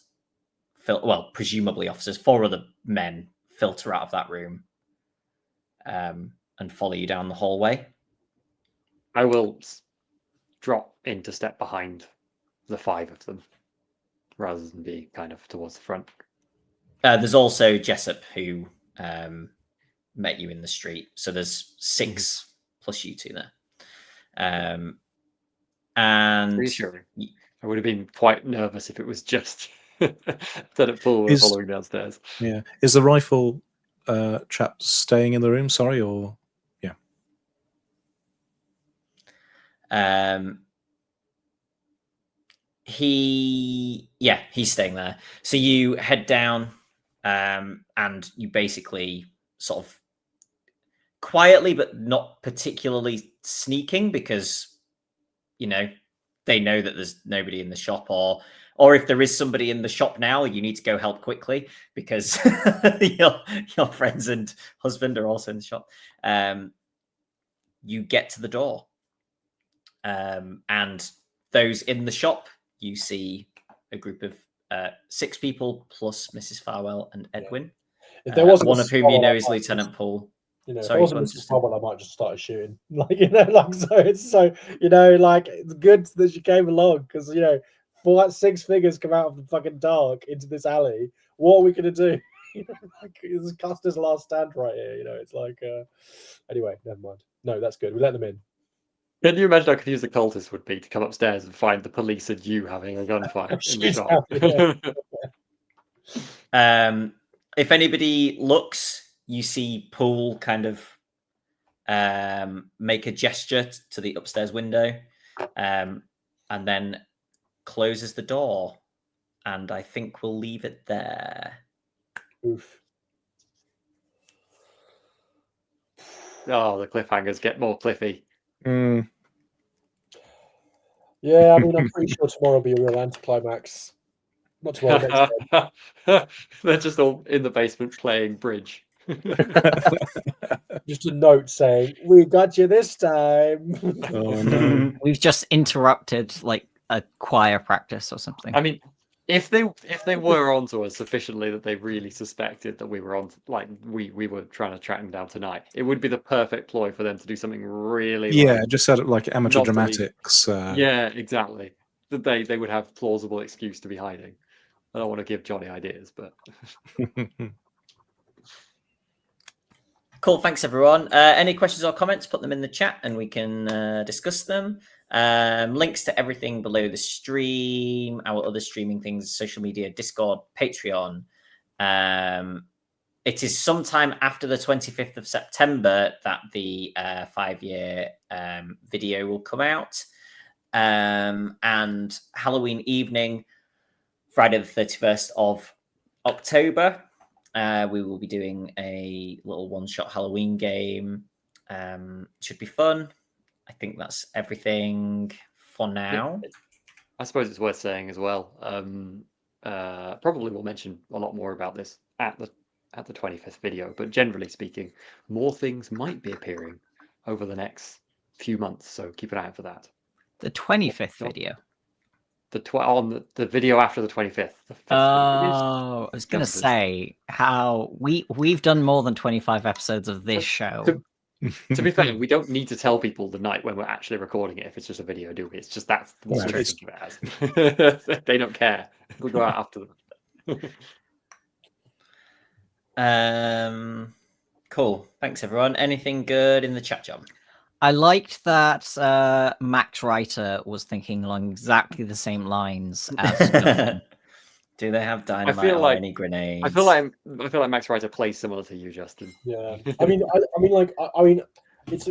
presumably officers, 4 other men filter out of that room and follow you down the hallway. I will drop in to step behind the 5 of them, rather than be kind of towards the front. There's also Jessup, who met you in the street. So there's 6 plus you 2 there. And Reassuring. I would have been quite nervous if it was just Lieutenant Poole following downstairs. Yeah. Is the rifle chap staying in the room? Sorry, or he's staying there. So you head down, and you basically sort of quietly, but not particularly sneaking, because they know that there's nobody in the shop, or if there is somebody in the shop now, you need to go help quickly because your friends and husband are also in the shop. You get to the door, and those in the shop, you see a group of 6 people plus Mrs. Farwell and Edwin. If there wasn't one Mrs. of whom Farwell, is Lieutenant Poole. If Sorry, it wasn't Mrs. Farwell, I might just start shooting. So it's so it's good that she came along, because 6 figures come out of the fucking dark into this alley. What are we gonna do? It's Custer's last stand right here. It's like anyway, never mind. No, that's good. We let them in. Can you imagine how confused the cultists would be to come upstairs and find the police and you having a gunfight in the shop? If anybody looks, you see Poole kind of make a gesture to the upstairs window, and then closes the door. And I think we'll leave it there. Oof. Oh, the cliffhangers get more cliffy. Yeah, I mean, I'm pretty sure tomorrow will be a real anticlimax. Not tomorrow. Next They're just all in the basement playing bridge. Just a note saying, "We got you this time." Oh no. We've just interrupted like a choir practice or something. I mean, if they were onto us sufficiently that they really suspected that we were on, like we were trying to track them down tonight, it would be the perfect ploy for them to do something really. Just set up like amateur dramatics. Yeah, exactly. That they would have plausible excuse to be hiding. I don't want to give Jonny ideas, but Cool. Thanks, everyone. Any questions or comments, put them in the chat and we can discuss them. Links to everything below the stream, our other streaming things, social media, Discord, Patreon. It is sometime after the 25th of September that the 5-year video will come out. And Halloween evening, Friday the 31st of October, we will be doing a little one-shot Halloween game. Should be fun. I think that's everything for now. I suppose it's worth saying as well. Probably we'll mention a lot more about this at the 25th video, but generally speaking, more things might be appearing over the next few months. So keep an eye out for that. The 25th video. On the video after the 25th. I was going to say how we've done more than 25 episodes of this show. To be fair, we don't need to tell people the night when we're actually recording it if it's just a video, do we? It's just that's what we're thinking of it as. They don't care. We'll go out after them. Cool. Thanks, everyone. Anything good in the chat, John? I liked that Max Writer was thinking along exactly the same lines as John. Do they have dynamite feel or like- any grenades? I feel like Max Writer plays similar to you, Justin. Yeah, I mean, it's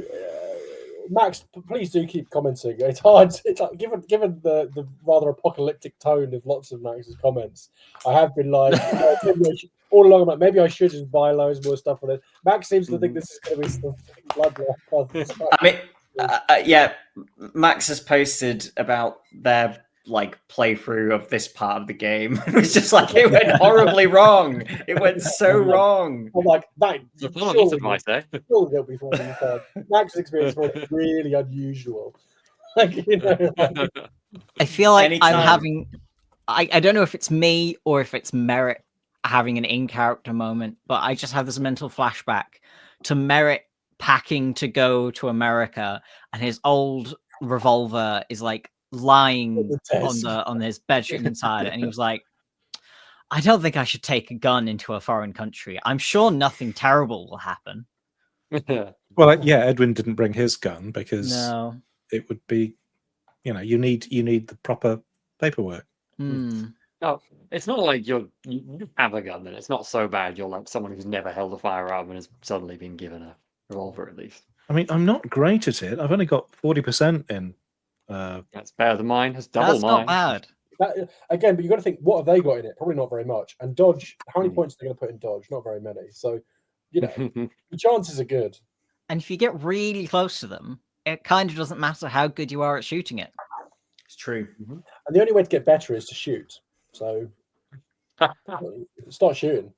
Max. Please do keep commenting. It's hard. It's like, given the rather apocalyptic tone of lots of Max's comments. I have been like all along. I'm like, maybe I should just buy loads more stuff for this. Max seems to think this is going to be some bloodbath. I mean, yeah, Max has posted about their playthrough of this part of the game. It was just like it went horribly wrong. It went so wrong. I'm like, that Apologies, advice there. surely there'll be something fun. Max's experience was really unusual. Like, you know, I feel like Anytime. I'm having. I don't know if it's me or if it's Merritt having an in-character moment, but I just have this mental flashback to Merritt packing to go to America, and his old revolver is like lying on his bedroom inside it, and he was like, I don't think I should take a gun into a foreign country. I'm sure nothing terrible will happen. Well, yeah, Edwin didn't bring his gun because No. it would be, you need the proper paperwork. No, it's not like you have a gun, then it's not so bad. You're like someone who's never held a firearm and has suddenly been given a revolver, at least. I mean, I'm not great at it. I've only got 40% in. That's better than mine. Has double That's mine. not bad. again, but you've got to think, what have they got in it? Probably not very much. And dodge, how many points are they going to put in dodge? Not very many. So, the chances are good. And if you get really close to them, it kind of doesn't matter how good you are at shooting it. It's true. And the only way to get better is to shoot. So, start shooting.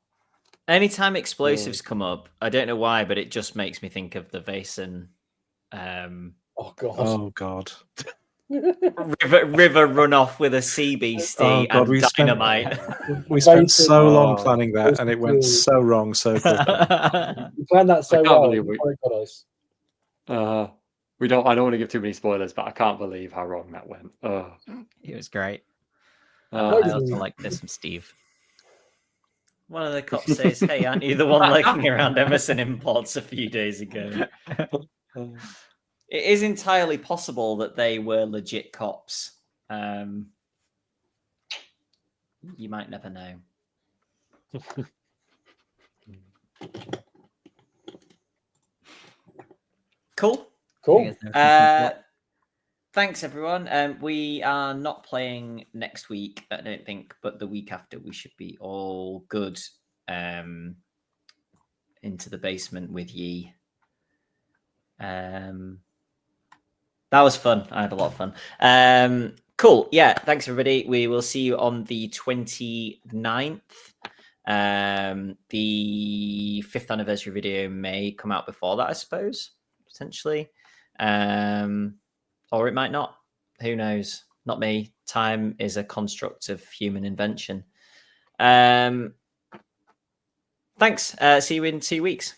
Anytime explosives come up, I don't know why, but it just makes me think of the Vason. Oh god. Oh god. River run off with a sea beastie and dynamite. We spent so long planning that, and it went so wrong so quickly. We planned that so I can't well. believe we- Got us. I don't want to give too many spoilers, but I can't believe how wrong that went. It was great. Uh, I also like this from Steve. One of the cops says, "Hey, aren't you the one lurking around Emerson Imports a few days ago?" It is entirely possible that they were legit cops. You might never know. Cool. Cool. Thanks, everyone. We are not playing next week, I don't think, but the week after we should be all good into the basement with Yi. That was fun. I had a lot of fun. Cool. Yeah. Thanks, everybody. We will see you on the 29th. The 5th anniversary video may come out before that, I suppose, potentially. Or it might not. Who knows? Not me. Time is a construct of human invention. Thanks. See you in 2 weeks.